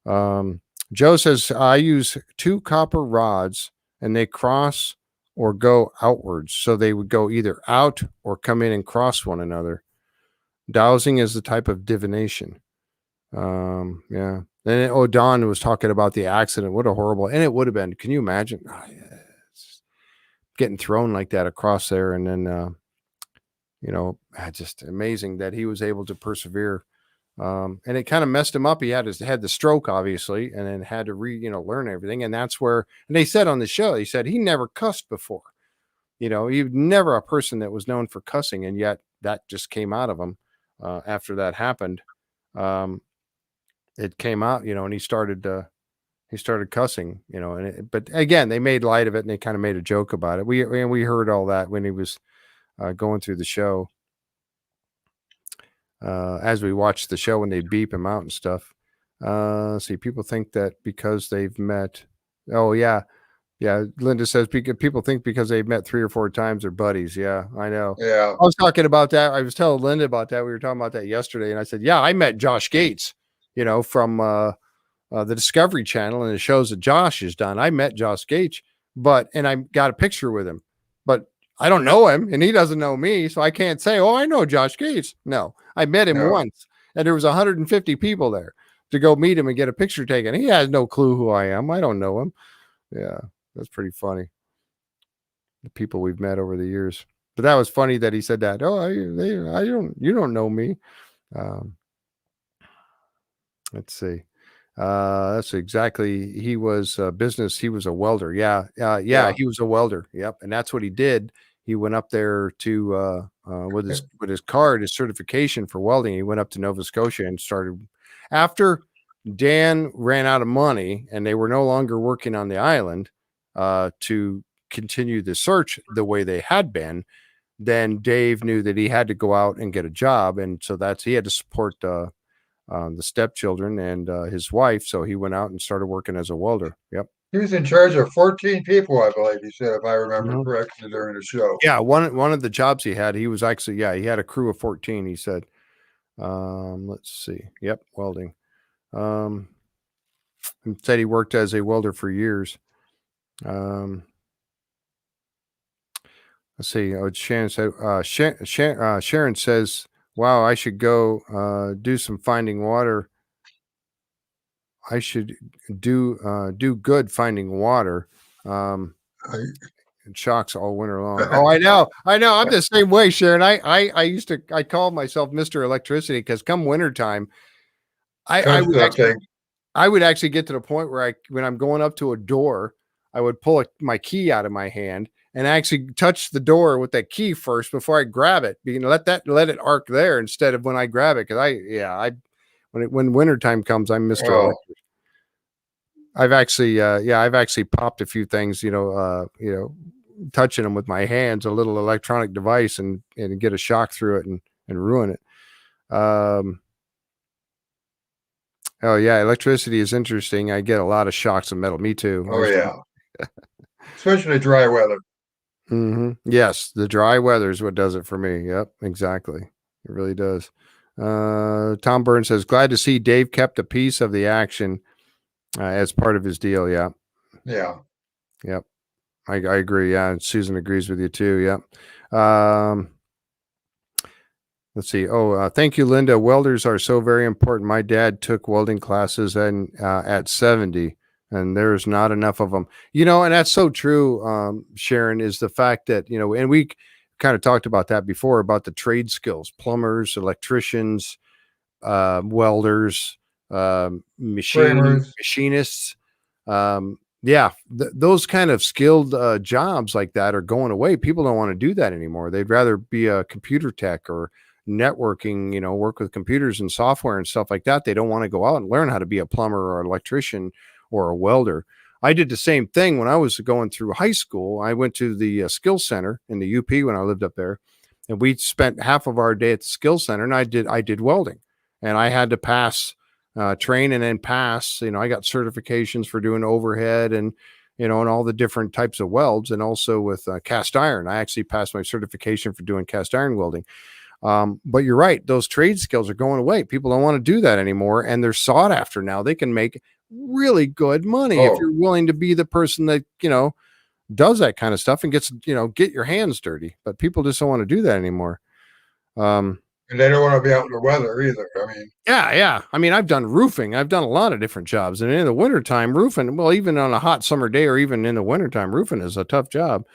Joe says I use 2 copper rods and they cross or go outwards. So they would go either out or come in and cross one another. Dowsing is the type of divination. Yeah. And Don was talking about the accident. What a horrible, and it would have been. Can you imagine getting thrown like that across there? And then, just amazing that he was able to persevere. And it kind of messed him up. He had the stroke, obviously, and then had to learn everything. And that's where, and they said on the show, he said he never cussed before. He was never a person that was known for cussing, and yet that just came out of him after that happened. It came out, and he started cussing, but again, they made light of it and they kind of made a joke about it. We heard all that when he was going through the show. As we watch the show when they beep him out and stuff. See, people think that because they've met. Oh yeah, yeah. Linda says people think because they've met 3 or 4 times they're buddies. Yeah, I know. Yeah. I was talking about that. I was telling Linda about that. We were talking about that yesterday, and I said, yeah, I met Josh Gates. From the Discovery Channel and the shows that Josh has done. I met Josh Gates, and I got a picture with him, but I don't know him and he doesn't know me. So I can't say, oh, I know Josh Gates. No, I met him once and there was 150 people there to go meet him and get a picture taken. He has no clue who I am. I don't know him. Yeah, that's pretty funny. The people we've met over the years. But that was funny that he said that. Oh, you don't know me. Let's see. That's exactly. He was business. He was a welder. Yeah. He was a welder. Yep. And that's what he did. He went up there to with his card, his certification for welding. He went up to Nova Scotia and started. After Dan ran out of money and they were no longer working on the island to continue the search the way they had been, then Dave knew that he had to go out and get a job, and so he had to support the stepchildren and his wife. So he went out and started working as a welder. Yep. He was in charge of 14 people, I believe he said, if I remember correctly during the show. Yeah. One of the jobs he had, he was actually, he had a crew of 14, he said. Let's see. Yep. Welding. He said he worked as a welder for years. Let's see. Sharon said, Sharon says, wow, I should go do some finding water. I should do good finding water. It shocks all winter long. Oh, I know. I'm the same way, Sharon. I called myself Mr. Electricity because come wintertime, I would actually get to the point where when I'm going up to a door, I would pull my key out of my hand and actually touch the door with that key first before I grab it. Let it arc there instead of when I grab it. Cause when wintertime comes, I'm Mr. Electric. I've actually popped a few things, touching them with my hands, a little electronic device, and get a shock through it and ruin it. Oh yeah, electricity is interesting. I get a lot of shocks of metal. Me too. Oh yeah, especially dry weather. Yes, the dry weather is what does it for me. Yep, exactly. It really does. Tom Burns says, glad to see Dave kept a piece of the action as part of his deal. Yeah. Yeah. Yep. I agree. Yeah. And Susan agrees with you too. Yep. Let's see. Oh, thank you, Linda. Welders are so very important. My dad took welding classes and at 70, and there's not enough of them. And that's so true, Sharon, is the fact that, and we kind of talked about that before about the trade skills, plumbers, electricians, welders, Framers. machinists. Yeah, those kind of skilled jobs like that are going away. People don't want to do that anymore. They'd rather be a computer tech or networking, work with computers and software and stuff like that. They don't want to go out and learn how to be a plumber or electrician or a welder. I did the same thing when I was going through high school. I went to the skill center in the UP when I lived up there, and we spent half of our day at the skill center, and I did welding, and I had to pass train and then pass. I got certifications for doing overhead and and all the different types of welds, and also with cast iron. I actually passed my certification for doing cast iron welding. But you're right; those trade skills are going away. People don't want to do that anymore, and they're sought after now. They can make really good money if you're willing to be the person that does that kind of stuff and gets get your hands dirty. But people just don't want to do that anymore. And they don't want to be out in the weather either. Yeah. I mean, I've done roofing. I've done a lot of different jobs. And in the wintertime, roofing, well, even on a hot summer day or even in the wintertime, roofing is a tough job.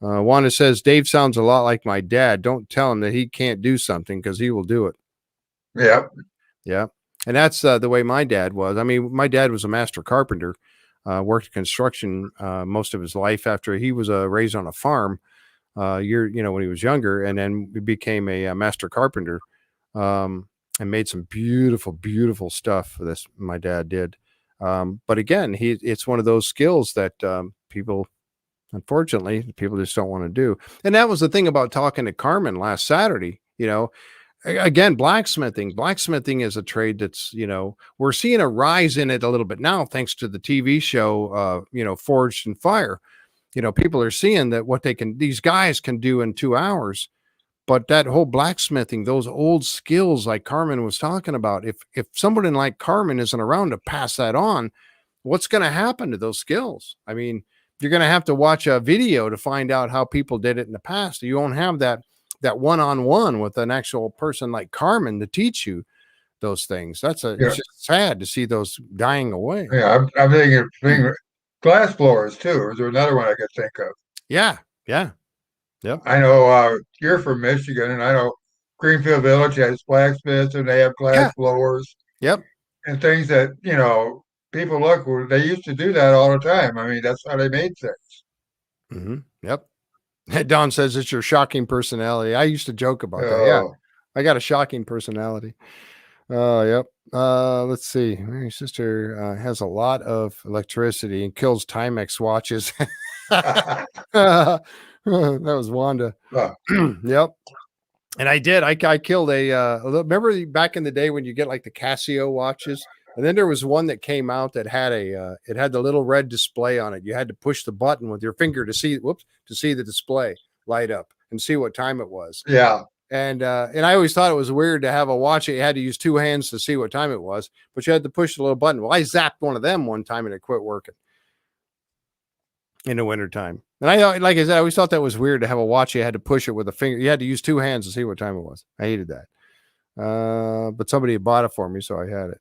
Wanda says, Dave sounds a lot like my dad. Don't tell him that he can't do something because he will do it. Yep. Yeah. And that's the way my dad was. I mean, my dad was a master carpenter, worked construction most of his life after he was raised on a farm when he was younger, and then became a master carpenter and made some beautiful, beautiful stuff. This my dad did. But again, it's one of those skills that unfortunately, people just don't want to do. And that was the thing about talking to Carmen last Saturday. Again, blacksmithing. Blacksmithing is a trade that's, we're seeing a rise in it a little bit now, thanks to the TV show, Forged in Fire. People are seeing that what these guys can do in 2 hours. But that whole blacksmithing, those old skills like Carmen was talking about, if somebody like Carmen isn't around to pass that on, what's going to happen to those skills? I mean, you're going to have to watch a video to find out how people did it in the past. You won't have that one-on-one with an actual person like Carmen to teach you those things. It's just sad to see those dying away. Yeah, I'm thinking glass blowers too. Is there another one I could think of? Yeah. Yep. I know you're from Michigan, and I know Greenfield Village has blacksmiths, and they have glass blowers. Yep. And things that people they used to do that all the time. I mean, that's how they made things. Yep. Don says it's your shocking personality. I used to joke about that. Yeah, I got a shocking personality. Yep. Let's see. My sister has a lot of electricity and kills Timex watches. That was Wanda. Yep. And I did. I killed remember back in the day when you get like the Casio watches, and then there was one that came out that had it had the little red display on it. You had to push the button with your finger to see the display light up and see what time it was. Yeah. And I always thought it was weird to have a watch. You had to use 2 hands to see what time it was, but you had to push the little button. Well, I zapped one of them one time and it quit working in the wintertime. And like I said, I always thought that was weird to have a watch. You had to push it with a finger. You had to use 2 hands to see what time it was. I hated that. But somebody had bought it for me, so I had it.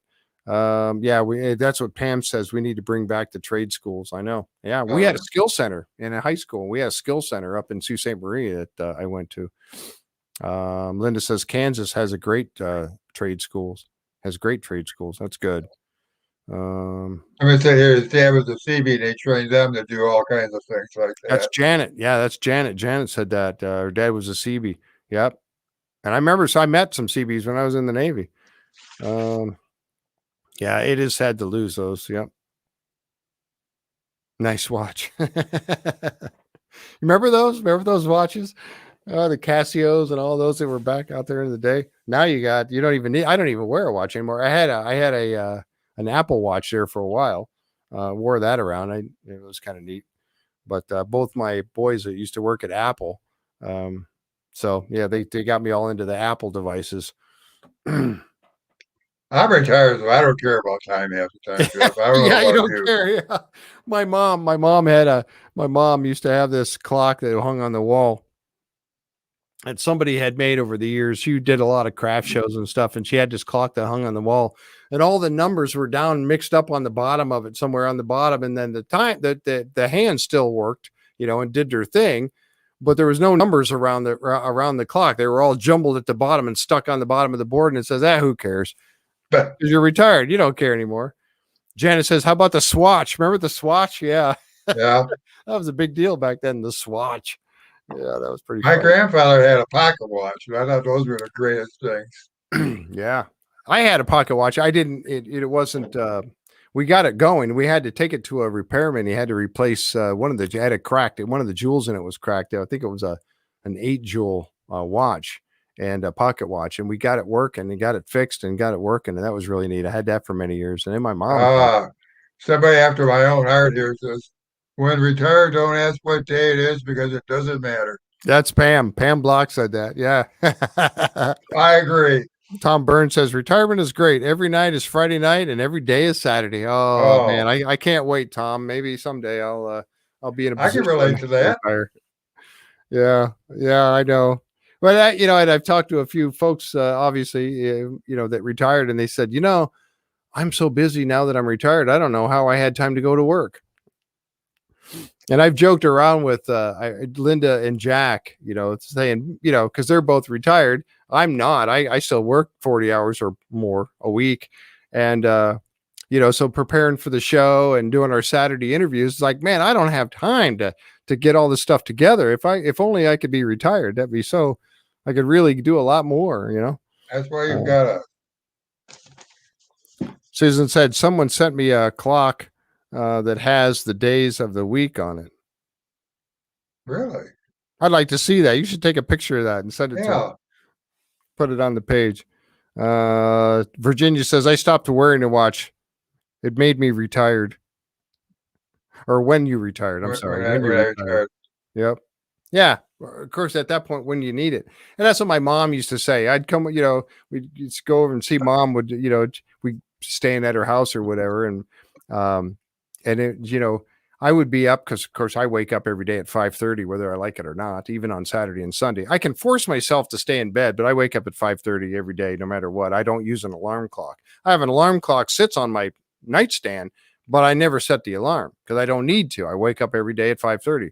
That's what Pam says. We need to bring back the trade schools. I know. Yeah. We had a skill center in a high school. We had a skill center up in Sault Ste. Marie that I went to. Linda says Kansas has a great trade schools. Has great trade schools. That's good. I'm gonna say here, Sam was a CB. They trained them to do all kinds of things like that. That's Janet. Yeah, that's Janet. Janet said that her dad was a CB. Yep. And I remember, so I met some CBs when I was in the Navy. Yeah, it is sad to lose those. Yep. Nice watch. Remember those? Remember those watches? The Casios and all those that were back out there in the day. Now you don't even need. I don't even wear a watch anymore. I had an Apple Watch there for a while. Wore that around. It was kind of neat. But both my boys that used to work at Apple, so yeah, they got me all into the Apple devices. I'm retired, so I don't care about time half the time, Jeff. I don't know Yeah, you about don't you. care. Yeah, my mom used to have this clock that hung on the wall that somebody had made over the years. She did a lot of craft shows and stuff, and she had this clock that hung on the wall, and all the numbers were down mixed up on the bottom of it, somewhere on the bottom, and then the time that the hand still worked, and did their thing, but there was no numbers around the clock. They were all jumbled at the bottom and stuck on the bottom of the board, and it says, who cares? But Because you're retired, you don't care anymore. Janet says, how about the Swatch? Remember the Swatch? Yeah. yeah, That was a big deal back then, the Swatch. Yeah, that was pretty my funny. grandfather had a pocket watch, and I thought those were the greatest things. Yeah. I had a pocket watch. I didn't, it wasn't, we got it going. We had to take it to a repairman. He had to replace had it cracked. One of the jewels in it was cracked. I think it was an 8 jewel watch and a pocket watch. And we got it working and got it fixed and got it working. And that was really neat. I had that for many years. And then my mom. Somebody after my own heart here says, when retired, don't ask what day it is because it doesn't matter. That's Pam. Pam Block said that. Yeah. I agree. Tom Burns says retirement is great. Every night is Friday night and every day is Saturday. Oh. Man, I can't wait, Tom. Maybe someday I'll be in a position. I can relate to that. Yeah, I know. But and I've talked to a few folks, obviously, that retired, and they said, I'm so busy now that I'm retired. I don't know how I had time to go to work. And I've joked around with Linda and Jack, saying, because they're both retired. I'm not. I still work 40 hours or more a week. And, so preparing for the show and doing our Saturday interviews, it's like, man, I don't have time to get all this stuff together. If only I could be retired, that'd be so, I could really do a lot more, That's why you've got Susan said, someone sent me a clock that has the days of the week on it. Really? I'd like to see that. You should take a picture of that and send it to me. Put it on the page. Virginia says, I stopped wearing a watch. It made me retired. Or when you retired. I'm sorry. When you retired. Yep. Yeah. Of course, at that point, when you need it. And that's what my mom used to say. I'd come, we'd just go over and see mom would, we'd staying at her house or whatever. And it, I would be up because, of course, I wake up every day at 5:30, whether I like it or not, even on Saturday and Sunday. I can force myself to stay in bed, but I wake up at 5:30 every day, no matter what. I don't use an alarm clock. I have an alarm clock sits on my nightstand, but I never set the alarm because I don't need to. I wake up every day at 5:30.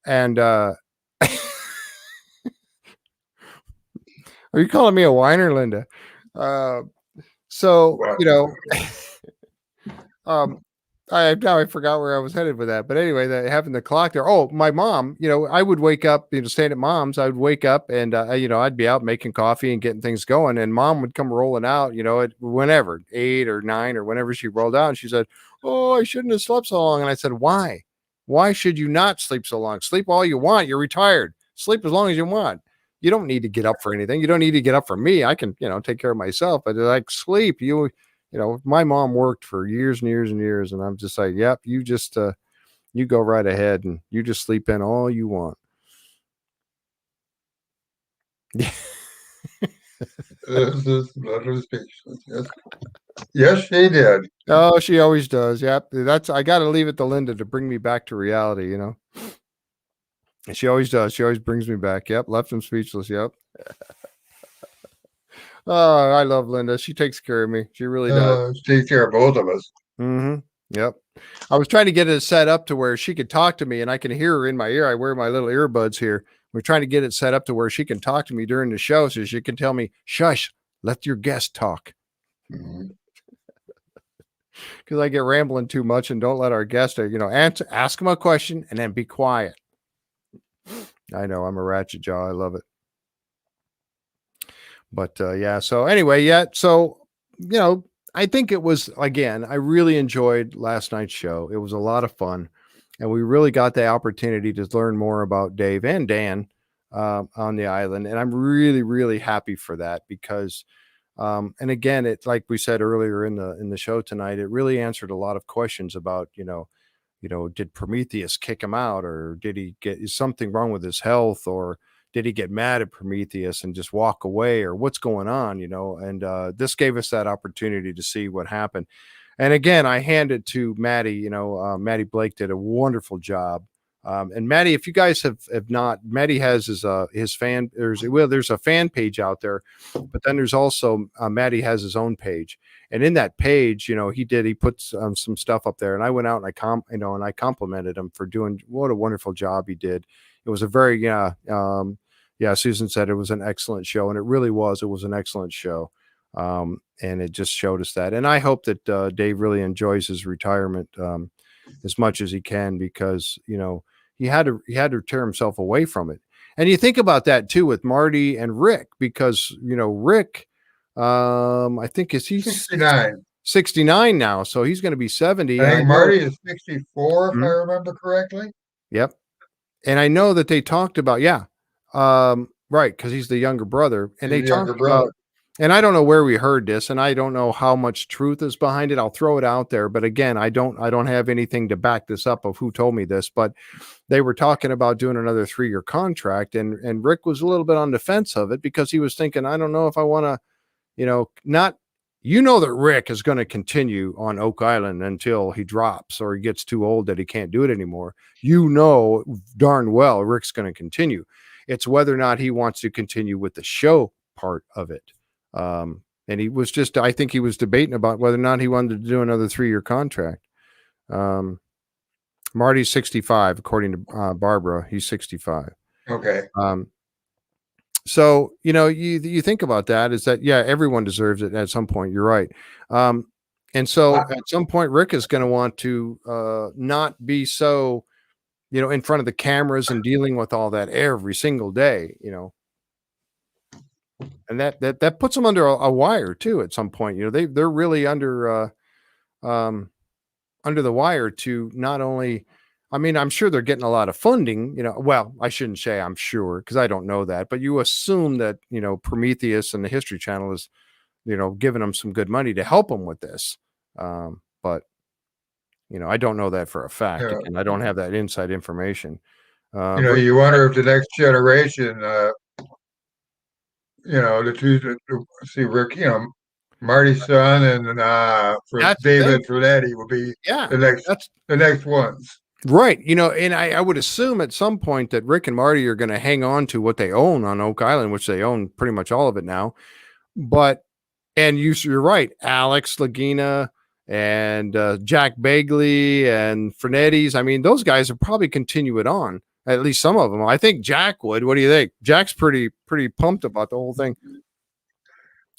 And are you calling me a whiner, Linda? I forgot where I was headed with that, but anyway, having the clock there. Oh, my mom, I would wake up, staying at mom's. I would wake up and, I'd be out making coffee and getting things going, and mom would come rolling out, at whenever 8 or 9 or whenever she rolled out, and she said, "Oh, I shouldn't have slept so long." And I said, "Why? Why should you not sleep so long? Sleep all you want. You're retired. Sleep as long as you want. You don't need to get up for anything. You don't need to get up for me. I can, take care of myself." But they're like, sleep. My mom worked for years and years and years, and I'm just like, yep, you just, you go right ahead and you just sleep in all you want. Yeah. Yes, she did. Oh, she always does. Yep. I got to leave it to Linda to bring me back to reality, And she always does. She always brings me back. Yep. Left him speechless. Yep. Oh, I love Linda. She takes care of me. She really does. She takes care of both of us. Mm-hmm. Yep. I was trying to get it set up to where she could talk to me and I can hear her in my ear. I wear my little earbuds here. We're trying to get it set up to where she can talk to me during the show so she can tell me, shush, let your guest talk. Mm-hmm. Because I get rambling too much and don't let our guest, ask them a question and then be quiet. I know I'm a ratchet jaw. I love it. But yeah, so anyway, yeah. So, I think it was, again, I really enjoyed last night's show. It was a lot of fun. and we really got the opportunity to learn more about Dave and Dan on the island. And I'm really, really happy for that because, and again, it's like we said earlier in the show tonight, it really answered a lot of questions about, did Prometheus kick him out, or did he get is something wrong with his health, or did he get mad at Prometheus and just walk away, or what's going on, And this gave us that opportunity to see what happened. And again, I hand it to Maddie. Maddie Blake did a wonderful job. And Maddie, if you guys have not, Maddie has his fan. There's a fan page out there, but then there's also Maddie has his own page, and in that page, he puts some stuff up there, and I went out and I complimented him for doing what a wonderful job he did. It was a very yeah. Susan said it was an excellent show, and it really was. It was an excellent show. And it just showed us that. And I hope that Dave really enjoys his retirement as much as he can, because he had to tear himself away from it. And you think about that too with Marty and Rick, because Rick, I think is he 69 now, so he's going to be 70. I think Marty is 64, if I remember correctly. Yep. And I know that they talked about right, because he's the younger brother, and they talked about. And I don't know where we heard this, and I don't know how much truth is behind it. I'll throw it out there, but again, I don't have anything to back this up of who told me this, but they were talking about doing another 3-year contract, and Rick was a little bit on the fence of it because he was thinking, I don't know if I want to, not, that Rick is going to continue on Oak Island until he drops or he gets too old that he can't do it anymore. Darn well Rick's going to continue. It's whether or not he wants to continue with the show part of it. And he was I think he was debating about whether or not he wanted to do another 3-year contract. Marty's 65, according to Barbara, he's 65. Okay. So, you think about that is that, everyone deserves it at some point. You're right. And so at some point, Rick is going to want to not be so, in front of the cameras and dealing with all that every single day, and that puts them under a wire too. At some point, they're really under the wire to not only. I mean, I'm sure they're getting a lot of funding. Well, I shouldn't say I'm sure because I don't know that, but you assume that Prometheus and the History Channel is giving them some good money to help them with this. But I don't know that for a fact, and I don't have that inside information. You wonder if the next generation. See Rick, Marty's son and David Frenetti will be the next ones. Right. And I would assume at some point that Rick and Marty are going to hang on to what they own on Oak Island, which they own pretty much all of it now. And you're right. Alex Lagina and Jack Bagley and Frenetti's. I mean, those guys will probably continue it on. At least some of them. I think Jack would. What do you think? Jack's pretty pumped about the whole thing.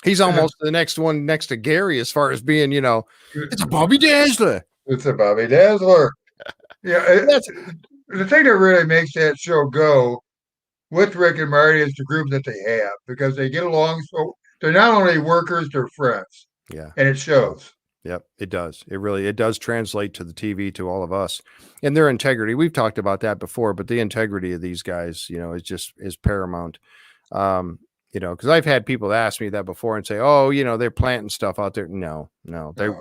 He's almost the next one next to Gary as far as being, it's a Bobby Dazzler. It's a Bobby Dazzler. Yeah, the thing that really makes that show go with Rick and Marty is the group that they have, because they get along. So they're not only workers, they're friends. Yeah. And it shows. Yep, it does. It does translate to the TV, to all of us, and their integrity. We've talked about that before, but the integrity of these guys, is paramount. Because I've had people ask me that before and say, "Oh, they're planting stuff out there." No,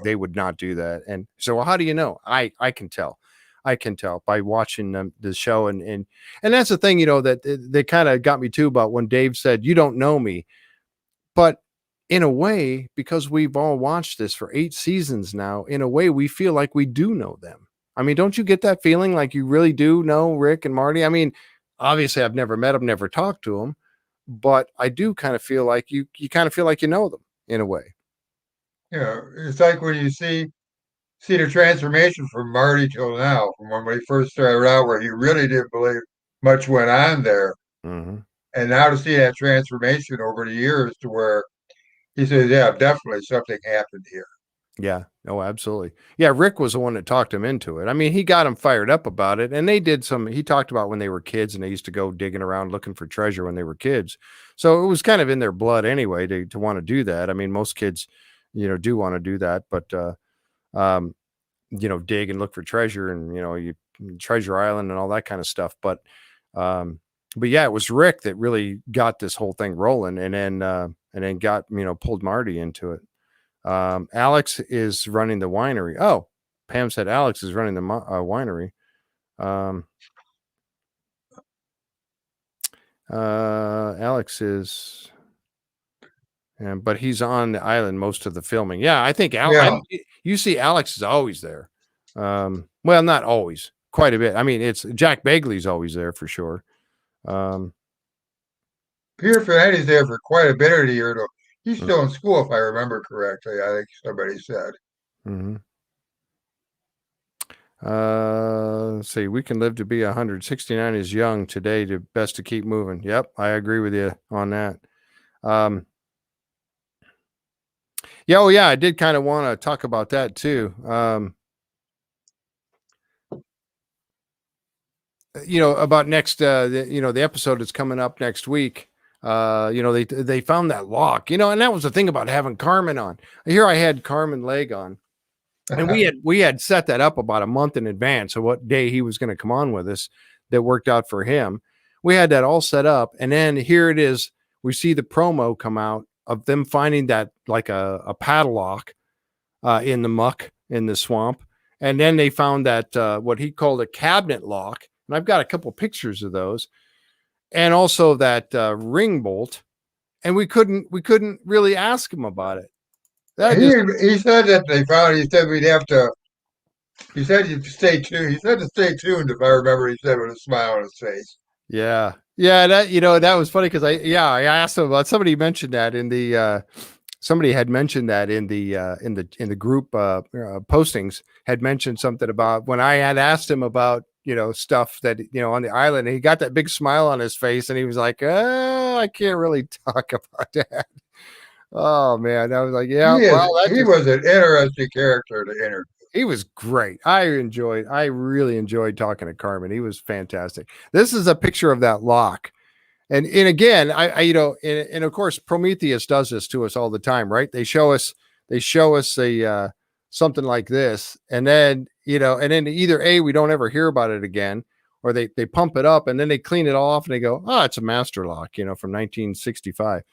they would not do that. And so, well, how do you know? I can tell. I can tell by watching the show, and that's the thing, that they kind of got me too about when Dave said, "You don't know me," but in a way, because we've all watched this for 8 seasons now, in a way, we feel like we do know them. I mean, don't you get that feeling like you really do know Rick and Marty? I mean, obviously I've never met them, never talked to them, but I do kind of feel like you kind of feel like you know them in a way. It's like when you see the transformation from Marty till now, from when he first started out, where he really didn't believe much went on there. Mm-hmm. And now to see that transformation over the years to where he says, yeah, definitely something happened here. Yeah. Oh, absolutely. Yeah. Rick was the one that talked him into it. I mean, he got him fired up about it, and he talked about when they were kids and they used to go digging around looking for treasure when they were kids. So it was kind of in their blood anyway to want to do that. I mean, most kids, do want to do that, but, dig and look for treasure, and, you Treasure Island and all that kind of stuff. But yeah, it was Rick that really got this whole thing rolling, and then got, pulled Marty into it. Alex is running the winery. Oh, Pam said Alex is running the winery. Alex is, but he's on the island most of the filming. Yeah, I think you see Alex is always there. Well, not always, quite a bit. I mean, it's Jack Bagley's always there for sure. Peter Fanetti's there for quite a bit of the year, though. He's still in school, if I remember correctly. I think somebody said. Mm-hmm. Let's see, we can live to be 169 is young today. To best to keep moving. Yep, I agree with you on that. Yeah, oh yeah, I did kind of want to talk about that too. About next, the episode that's coming up next week. They found that lock, and that was the thing about having Carmen on. Here I had Carmen Legg on, and we had set that up about a month in advance of what day he was going to come on with us. That worked out for him. We had that all set up, and then here it is. We see the promo come out of them finding that like a padlock in the muck in the swamp, and then they found that what he called a cabinet lock, and I've got a couple pictures of those, and also that ring bolt, and we couldn't really ask him about it. He said that they found. He said we'd have to. He said you'd stay tuned. He said to stay tuned, if I remember. He said with a smile on his face. Yeah. That that was funny because I asked him about. Somebody mentioned that in the. Somebody had mentioned that in the group postings, had mentioned something about when I had asked him about stuff that on the island, and he got that big smile on his face, and he was like, "Oh, I can't really talk about that." Oh man, I was like, "Yeah, he was an interesting character to interview. He was great. I really enjoyed talking to Carmen. He was fantastic. This is a picture of that lock. And again, I and of course Prometheus does this to us all the time, right? They show us a something like this, and then and then either A, we don't ever hear about it again, or they pump it up and then they clean it off and they go, oh, it's a master lock, from 1965,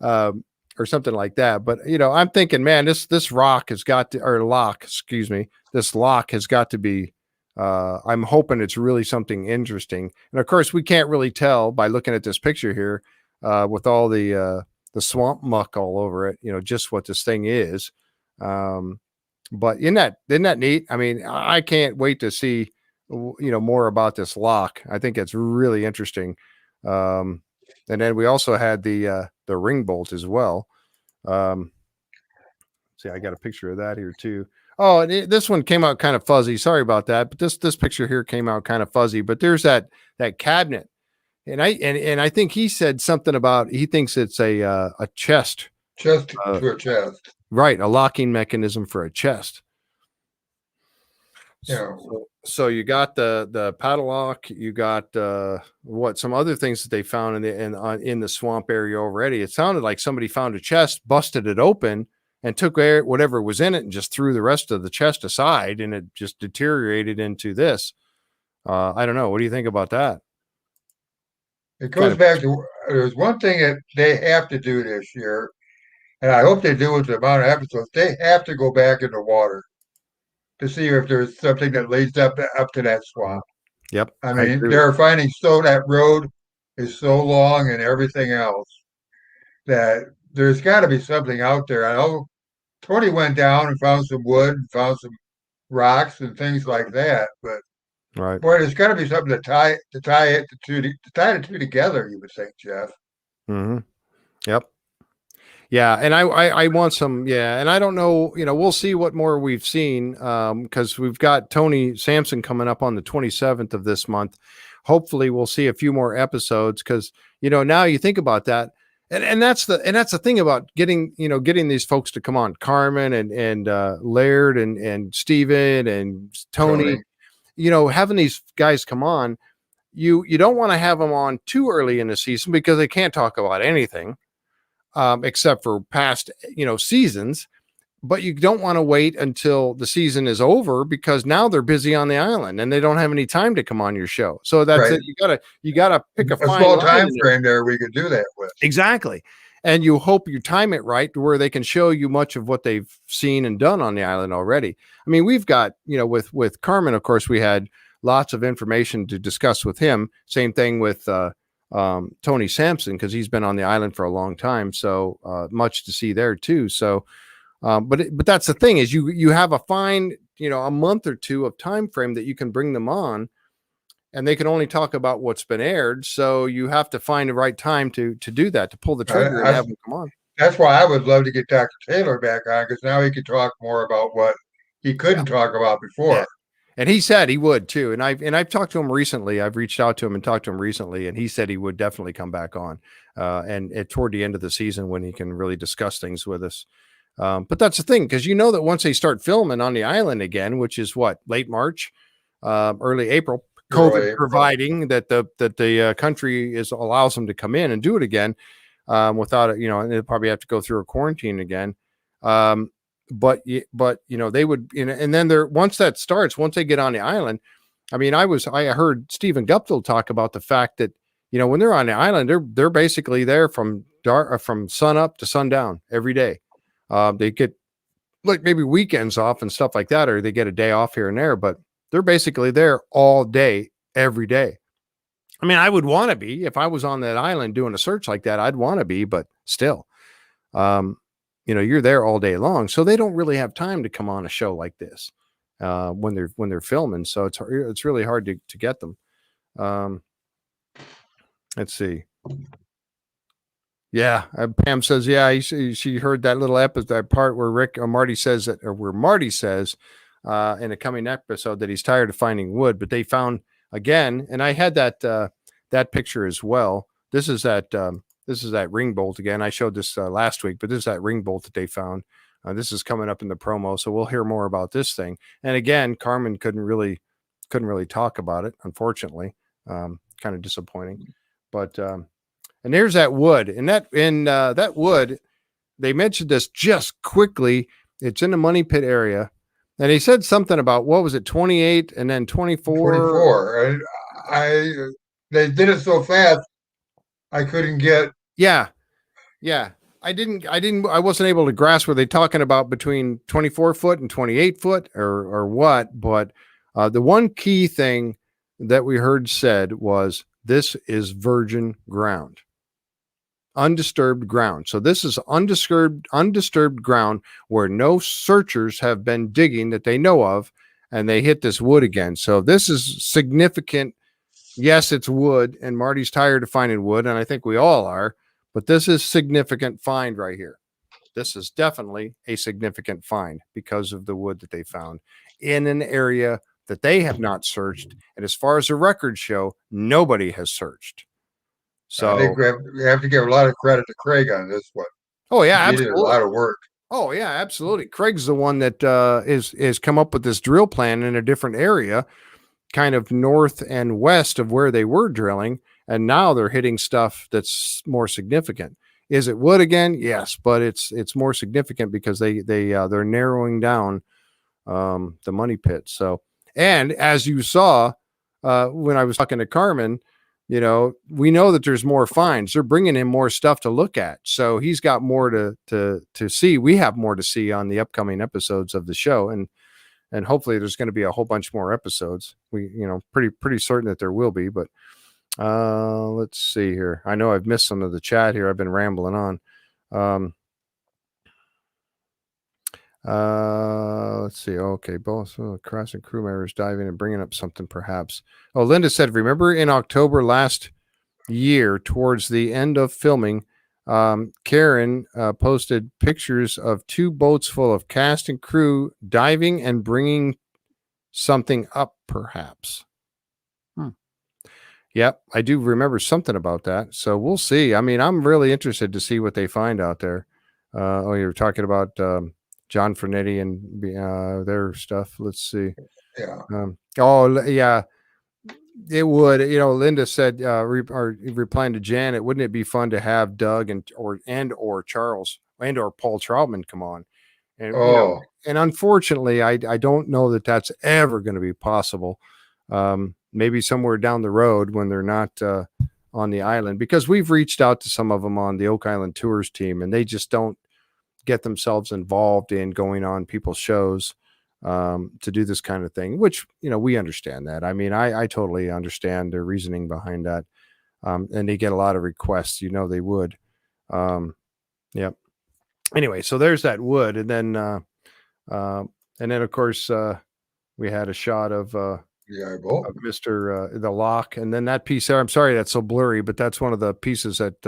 or something like that. But I'm thinking, man, this rock has got to, or lock, excuse me, this lock has got to be. I'm hoping it's really something interesting. And of course, we can't really tell by looking at this picture here with all the swamp muck all over it, just what this thing is. But isn't that neat? I mean, I can't wait to see, more about this lock. I think it's really interesting. And then we also had the ring bolt as well. See, I got a picture of that here too. Oh, and this one came out kind of fuzzy. Sorry about that, but this picture here came out kind of fuzzy. But there's that cabinet, and I think he said something about he thinks it's a chest, to a chest, right? A locking mechanism for a chest. Yeah. So you got the padlock, you got some other things that they found in the swamp area already. It sounded like somebody found a chest, busted it open, and took whatever was in it and just threw the rest of the chest aside, and it just deteriorated into this. I don't know. What do you think about that? It goes back to, there's one thing that they have to do this year, and I hope they do with the amount of episodes. They have to go back in the water to see if there's something that leads up to that swamp. Yep. I mean, they're finding that road is so long and everything else that there's got to be something out there. I know Tony went down and found some wood and found some rocks and things like that, but right, boy, there's got to be something to tie the two together. You would think, Jeff. Mm-hmm. Yep. Yeah, and I want some. Yeah, and I don't know. We'll see what more we've seen because we've got Tony Sampson coming up on the 27th of this month. Hopefully, we'll see a few more episodes because now you think about that. And that's the thing about getting these folks to come on, Carmen and Laird and Steven and Tony, having these guys come on, you don't want to have them on too early in the season because they can't talk about anything except for past seasons. but you don't want to wait until the season is over because now they're busy on the island and they don't have any time to come on your show. So that's right. it. You gotta pick a fine small line time in there. frame there we could do that with. Exactly. And you hope you time it right to where they can show you much of what they've seen and done on the island already. I mean, we've got, with Carmen, of course, we had lots of information to discuss with him. Same thing with Tony Sampson, because he's been on the island for a long time. So much to see there too. So, but that's the thing is you have a fine, a month or two of time frame that you can bring them on, and they can only talk about what's been aired. So you have to find the right time to do that, to pull the trigger and have them come on. That's why I would love to get Dr. Taylor back on, because now he could talk more about what he couldn't talk about before. Yeah. And he said he would too. And I've talked to him recently. I've reached out to him and talked to him recently, and he said he would definitely come back on. And toward the end of the season when he can really discuss things with us. But that's the thing, because that once they start filming on the island again, which is what, late March, early April, COVID providing that the country allows them to come in and do it again, without it, and they'll probably have to go through a quarantine again. But they would, and then once that starts, once they get on the island, I mean, I heard Stephen Guptill talk about the fact that, when they're on the island, they're basically there from sun up to sundown every day. They get like maybe weekends off and stuff like that, or they get a day off here and there, but they're basically there all day, every day. I mean, I would want to be, if I was on that island doing a search like that, I'd want to be, but still, you're there all day long. So they don't really have time to come on a show like this, when they're filming. So it's really hard to get them. Let's see. Yeah, Pam says, yeah, she heard that little episode, that part where Marty says in a coming episode that he's tired of finding wood, but they found again, and I had that picture as well. This is that ring bolt again. I showed this last week, but this is that ring bolt that they found. This is coming up in the promo, so we'll hear more about this thing. And again, Carmen couldn't really talk about it, unfortunately. Kind of disappointing, but. And there's that wood, and that wood, they mentioned this just quickly. It's in the Money Pit area, and he said something about, what was it, 28 and then 24. 24. They did it so fast, I couldn't get. Yeah. I wasn't able to grasp, were they talking about between 24 foot and 28 foot or what? But the one key thing that we heard said was, this is virgin ground. Undisturbed ground. So this is undisturbed ground where no searchers have been digging that they know of, and they hit this wood again. So this is significant. Yes, it's wood, and Marty's tired of finding wood, and I think we all are, but this is significant find right here. This is definitely a significant find because of the wood that they found in an area that they have not searched. And as far as the records show, nobody has searched. So I think we have to give a lot of credit to Craig on this one. Oh yeah, he did a lot of work. Oh yeah, absolutely. Craig's the one that is come up with this drill plan in a different area, kind of north and west of where they were drilling, and now they're hitting stuff that's more significant. Is it wood again? Yes, but it's more significant because they're narrowing down the Money Pit. So, and as you saw when I was talking to Carmen, we know that there's more finds. They're bringing in more stuff to look at. So he's got more to see. We have more to see on the upcoming episodes of the show. And hopefully there's going to be a whole bunch more episodes. We, pretty certain that there will be, but let's see here. I know I've missed some of the chat here. I've been rambling on. Let's see. Okay, both crossing crew members diving and bringing up something perhaps. Oh, Linda said, remember in October last year, towards the end of filming, Karen posted pictures of 2 boats full of cast and crew diving and bringing something up, perhaps. Yep, I do remember something about that. So we'll see. I mean, I'm really interested to see what they find out there. You're talking about John Fernetti and their stuff. Let's see. Yeah. It would. Linda said, replying to Janet, wouldn't it be fun to have Doug or Charles or Paul Troutman come on? And, Oh, and unfortunately, I don't know that that's ever going to be possible. Maybe somewhere down the road when they're not on the island, because we've reached out to some of them on the Oak Island Tours team, and they just don't get themselves involved in going on people's shows to do this kind of thing, which, we understand that. I mean, I totally understand their reasoning behind that. And they get a lot of requests, they would. Yep. Anyway, so there's that wood. And then of course, we had a shot of Mr. The lock. And then that piece there, I'm sorry, that's so blurry, but that's one of the pieces that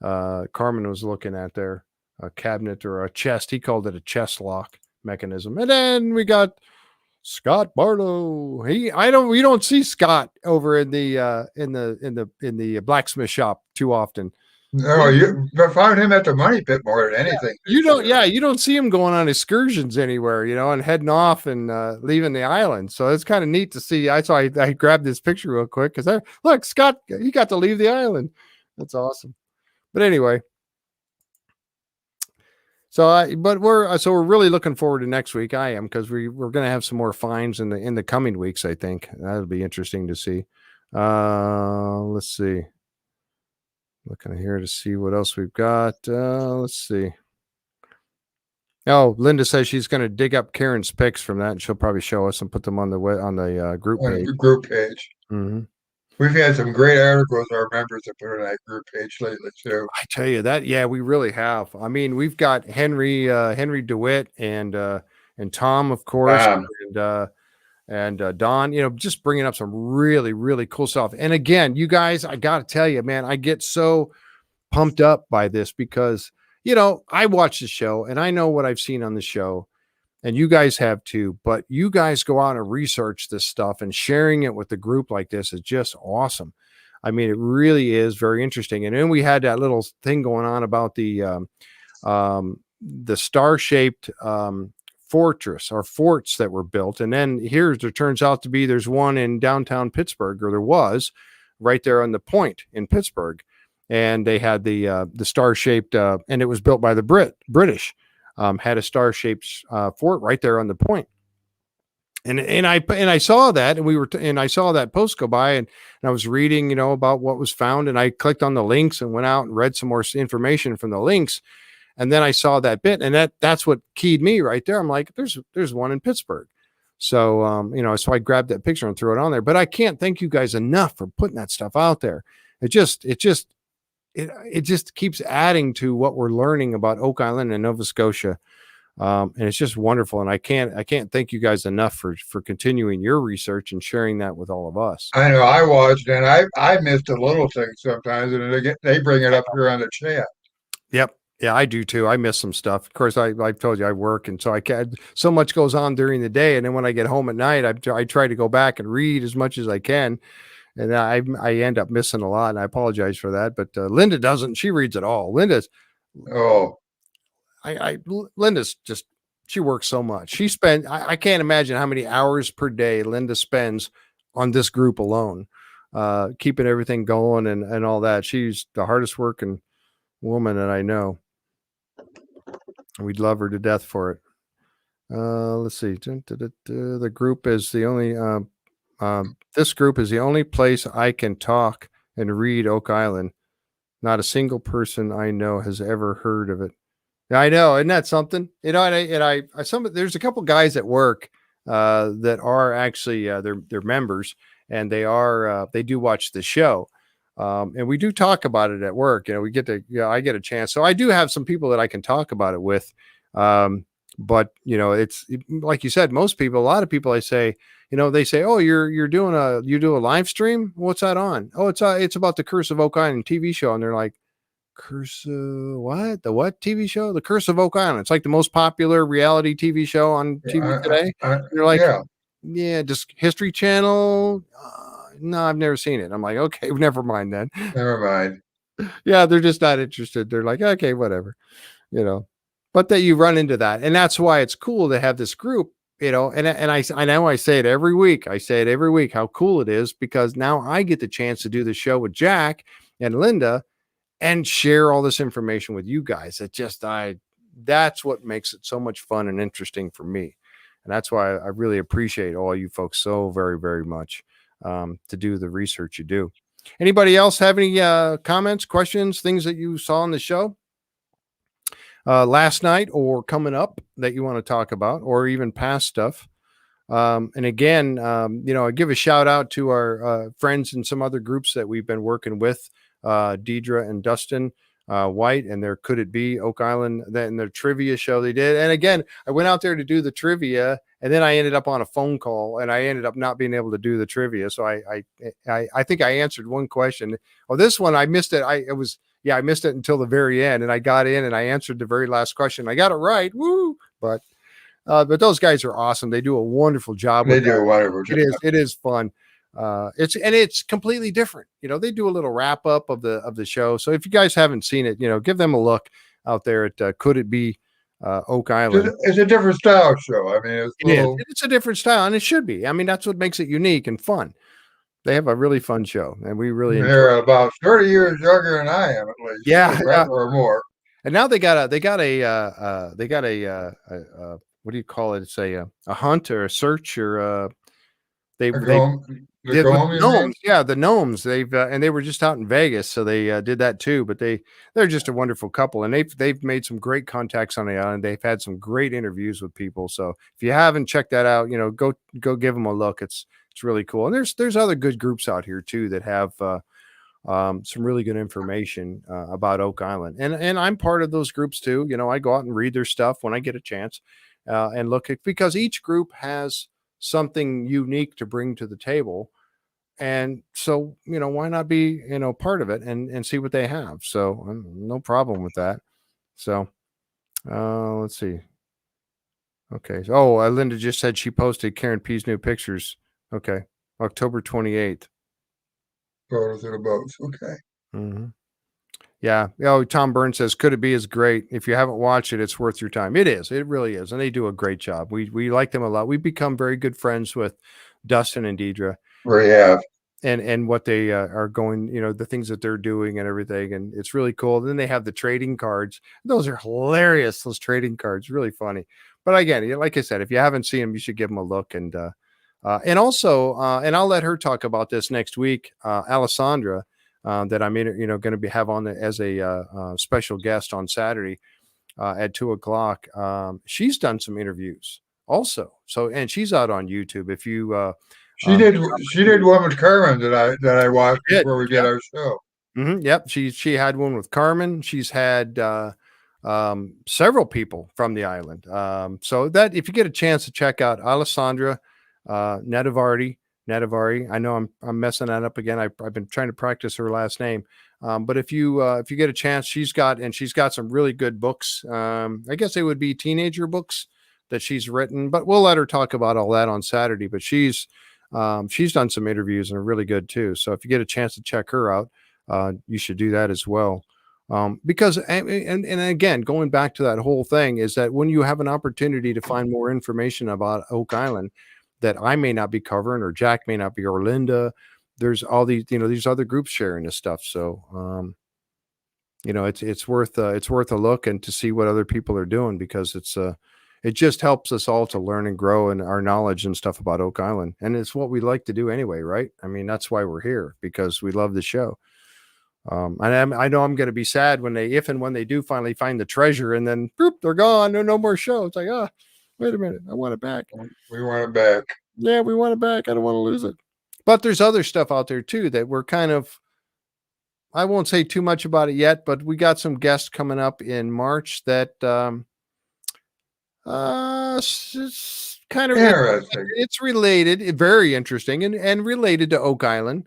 Carmen was looking at there, a cabinet or a chest. He called it a chest lock mechanism. And then we got Scott Barlow. We don't see Scott over in the blacksmith shop too often. No, you found him at the money pit more than anything. You don't see him going on excursions anywhere, and heading off and leaving the island. So it's kind of neat to see. I grabbed this picture real quick because look, Scott, he got to leave the island. That's awesome. But anyway, so we're really looking forward to next week. I am, because we're going to have some more finds in the coming weeks. I think that'll be interesting to see. Let's see. Looking here to see what else we've got. Let's see. Oh, Linda says she's going to dig up Karen's pics from that, and she'll probably show us and put them on the group page. Group page. Mm-hmm. We've had some great articles our members have put on that group page lately too. I tell you that, yeah, we really have. I mean, we've got Henry DeWitt and Tom, of course, and Don, just bringing up some really, really cool stuff. And again, you guys, I got to tell you, man, I get so pumped up by this because, I watch the show and I know what I've seen on the show, and you guys have too, but you guys go out and research this stuff, and sharing it with the group like this is just awesome. I mean, it really is very interesting. And then we had that little thing going on about the star-shaped fortress or forts that were built. And then there turns out to be, there's one in downtown Pittsburgh, or there was right there on the point in Pittsburgh. And they had the star-shaped, and it was built by the British, had a star-shaped fort right there on the point. And I saw that, and I saw that post go by, and I was reading, about what was found, and I clicked on the links and went out and read some more information from the links. And then I saw that bit, and that's what keyed me right there. I'm like, there's one in Pittsburgh. So, so I grabbed that picture and threw it on there. But I can't thank you guys enough for putting that stuff out there. It just keeps adding to what we're learning about Oak Island and Nova Scotia. And it's just wonderful. And I can't thank you guys enough for continuing your research and sharing that with all of us. I know I watched, and I missed a little thing sometimes, and they bring it up here on the chat. Yep. Yeah, I do too. I miss some stuff. Of course, I've told you I work, and so so much goes on during the day, and then when I get home at night, I try to go back and read as much as I can, and I end up missing a lot, and I apologize for that. But Linda doesn't. She reads it all. Linda's just, she works so much. I can't imagine how many hours per day Linda spends on this group alone, keeping everything going and all that. She's the hardest working woman that I know. We'd love her to death for it. Let's see. The group is the only, this group is the only place I can talk and read Oak Island. Not a single person I know has ever heard of it. I know, isn't that something? There's a couple guys at work that are actually they're members, and they do watch the show, and we do talk about it at work. I get a chance, so I do have some people that I can talk about it with. But it's like you said, a lot of people I say, they say, oh, you do a live stream. What's that on? Oh, it's about the Curse of Oak Island TV show, and they're like, Curse of what? The what TV show? The Curse of Oak Island. It's like the most popular reality TV show on TV today. You're like, yeah, just History Channel. No, I've never seen it. I'm like, okay, never mind then. Never mind. Yeah, they're just not interested. They're like, okay, whatever, But that you run into that, and that's why it's cool to have this group, And I know I say it every week. How cool it is, because now I get the chance to do the show with Jack and Linda and share all this information with you guys. that's what makes it so much fun and interesting for me. And that's why I really appreciate all you folks so very, very much to do the research you do. Anybody else have any comments, questions, things that you saw on the show last night or coming up that you want to talk about, or even past stuff? And again, I give a shout out to our friends in some other groups that we've been working with, Deidre and Dustin White, and their Could It Be Oak Island, and their trivia show they did. And again, I went out there to do the trivia, and then I ended up on a phone call, and I ended up not being able to do the trivia. So I think I answered one question. Oh, this one I missed it. I missed it until the very end, and I got in and I answered the very last question. I got it right. Woo! But those guys are awesome. They do a wonderful job. They do a wonderful job. It is fun. It's completely different. They do a little wrap up of the show. So if you guys haven't seen it, give them a look out there at Could It Be Oak Island. It's a different style show. I mean, it's a different style, and it should be. I mean, that's what makes it unique and fun. They have a really fun show, and we really they're about 30 years younger than I am, at least. Yeah, or more. And now they got a what do you call it? It's a hunt or a search or the gnomes. Yeah, the gnomes. They've and they were just out in Vegas, so they did that too. But they're just a wonderful couple, and they've made some great contacts on the island. They've had some great interviews with people. So if you haven't checked that out, go give them a look. It's really cool. And there's other good groups out here too that have some really good information about Oak Island, and I'm part of those groups too. I go out and read their stuff when I get a chance, and look at, because each group has something unique to bring to the table, and so why not be part of it and see what they have. So no problem with that. So let's see. Okay. Oh, Linda just said she posted Karen P's new pictures. Okay, October 28th. Photos of the boats. Okay. Mm-hmm. Yeah. Tom Burns says, Could It Be is great. If you haven't watched it, it's worth your time. It is. It really is. And they do a great job. We like them a lot. We've become very good friends with Dustin and Deidre. We have. And what they are going, the things that they're doing and everything. And it's really cool. Then they have the trading cards. Those are hilarious. Those trading cards, really funny. But again, like I said, if you haven't seen them, you should give them a look. And also, and I'll let her talk about this next week, Alessandra, that I'm going to have on as a special guest on Saturday at 2:00. She's done some interviews also. So, and she's out on YouTube. If you, she did one with Carmen that I watched before we did our show. Mm-hmm, yep. She had one with Carmen. She's had several people from the island. So that if you get a chance to check out Alessandra Nedivardi. I know I'm messing that up again. I've been trying to practice her last name. But if you get a chance, she's got some really good books. I guess they would be teenager books that she's written, but we'll let her talk about all that on Saturday. But she's done some interviews and are really good too. So if you get a chance to check her out, you should do that as well. Because and again, going back to that whole thing is that when you have an opportunity to find more information about Oak Island that I may not be covering, or Jack may not be, or Linda, there's all these, these other groups sharing this stuff. So, it's worth a look and to see what other people are doing, because it just helps us all to learn and grow in our knowledge and stuff about Oak Island. And it's what we like to do anyway, right? I mean, that's why we're here, because we love the show. And I know I'm going to be sad when they do finally find the treasure, and then boop, they're gone. No more show. It's like, wait a minute, I want it back. We want it back. Yeah, we want it back. I don't want to lose it. But there's other stuff out there too that we're kind of, I won't say too much about it yet, but we got some guests coming up in March that it's kind of interesting. It's related, very interesting and related to Oak Island,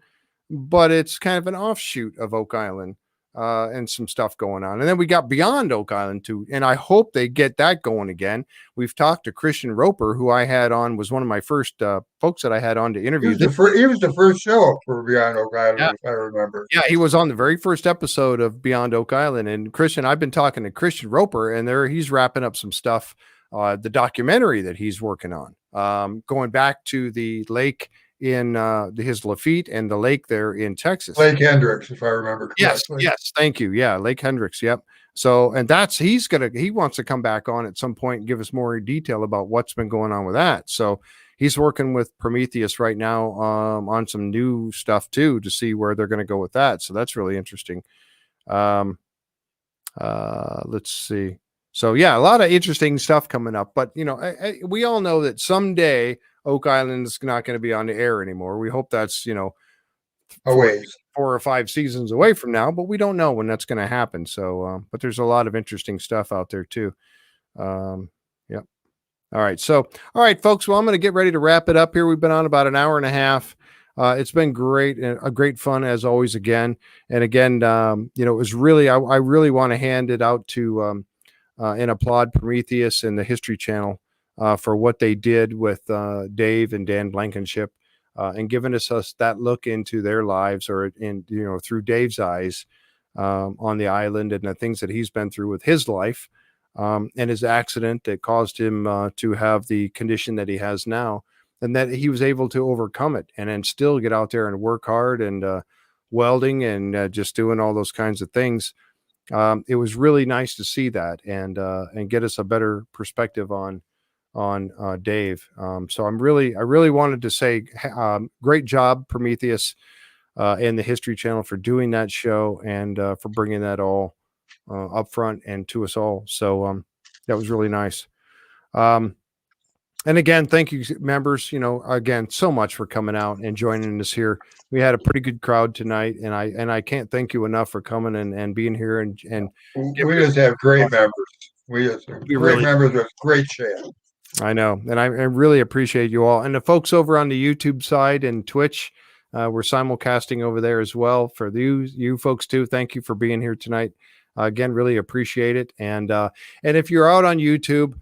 but it's kind of an offshoot of Oak Island. And some stuff going on. And then we got Beyond Oak Island too. And I hope they get that going again. We've talked to Christian Roper, who I had on, was one of my first folks that I had on to interview. He was the first show for Beyond Oak Island, if I remember. Yeah, he was on the very first episode of Beyond Oak Island. And Christian, I've been talking to Christian Roper, and he's wrapping up some stuff, the documentary that he's working on, going back to the lake in his Lafitte and the lake there in Texas. Lake Hendricks, if I remember correctly. Yes, thank you. Yeah, Lake Hendricks. Yep. So, and he wants to come back on at some point and give us more detail about what's been going on with that. So he's working with Prometheus right now on some new stuff too, to see where they're going to go with that. So that's really interesting. Let's see. So yeah, a lot of interesting stuff coming up, but we all know that someday Oak Island is not going to be on the air anymore. We hope that's, four, Always. 4 or 5 seasons away from now, but we don't know when that's going to happen. So, but there's a lot of interesting stuff out there too. Yeah. All right. So, all right, folks. Well, I'm going to get ready to wrap it up here. We've been on about an hour and a half. It's been great and a great fun as always again. And again, it was really, I really want to hand it out to, and applaud Prometheus and the History Channel for what they did with Dave and Dan Blankenship and giving us that look into their lives, or through Dave's eyes on the island and the things that he's been through with his life and his accident that caused him to have the condition that he has now, and that he was able to overcome it and then still get out there and work hard and welding and just doing all those kinds of things. It was really nice to see that and get us a better perspective on Dave. So I really wanted to say, great job, Prometheus, and the History Channel for doing that show and for bringing that all up front and to us all. So that was really nice. And again, thank you, members, again, so much for coming out and joining us here. We had a pretty good crowd tonight, and I can't thank you enough for coming and being here and we just have great members. We just have great really, members with great chat. I know, and I really appreciate you all, and the folks over on the YouTube side and Twitch. We're simulcasting over there as well for you folks too. Thank you for being here tonight. Again, really appreciate it. And if you're out on YouTube,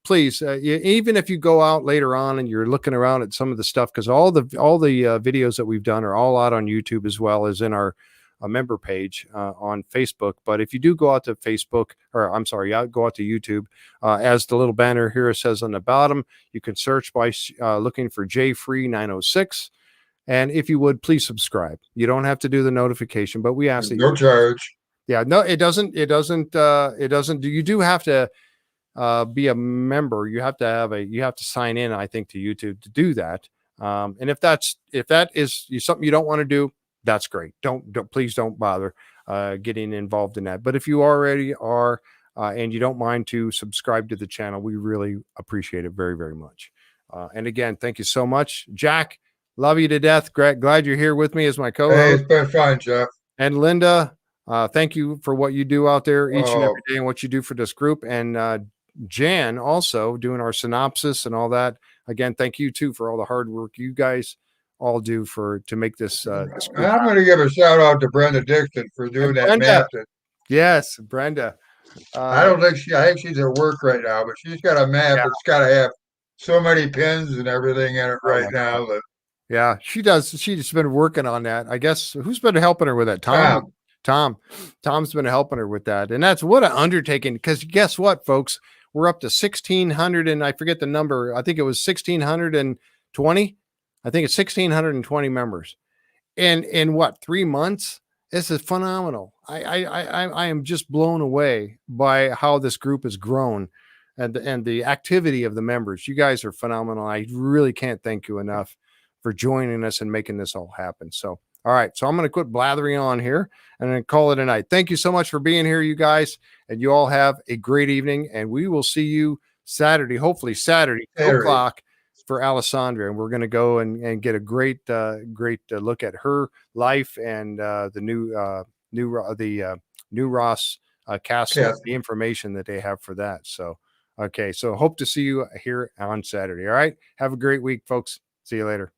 please, even if you go out later on and you're looking around at some of the stuff, because all the videos that we've done are all out on YouTube as well as in our member page on Facebook. But if you do go out to Facebook, or I'm sorry, go out to YouTube, as the little banner here says on the bottom, you can search by looking for JFree906. And if you would, please subscribe. You don't have to do the notification, but we ask that no charge. Yeah, no, it doesn't. You do have to be a member. You have to sign in, I think, to YouTube to do that. And if that is something you don't want to do, that's great. Please don't bother getting involved in that. But if you already are and you don't mind to subscribe to the channel, we really appreciate it very, very much. And again, thank you so much, Jack. Love you to death. Glad you're here with me as my co-host. Hey, it's been fun, Jeff. And Linda, thank you for what you do out there each and every day and what you do for this group. And Jan also doing our synopsis and all that. Again, thank you too for all the hard work you guys all do to make this. This group. I'm going to give a shout out to Brenda Dixon for doing that map. Yes, Brenda. I think she's at work right now, but she's got a map that's got to have so many pins and everything in it right now. Yeah, she does. She's been working on that. I guess who's been helping her with that? Tom's been helping her with that. And that's what an undertaking, because guess what, folks? We're up to 1,600 and I forget the number. I think it was 1,620. I think it's 1,620 members. And in what, 3 months? This is phenomenal. I am just blown away by how this group has grown and the activity of the members. You guys are phenomenal. I really can't thank you enough for joining us and making this all happen. So, all right. So I'm going to quit blathering on here and then call it a night. Thank you so much for being here, you guys. And you all have a great evening. And we will see you Saturday, hopefully Saturday, 2 o'clock for Alessandra. And we're going to go and get a great look at her life and the new Ross Castle, the information that they have for that. So, okay. So hope to see you here on Saturday. All right. Have a great week, folks. See you later.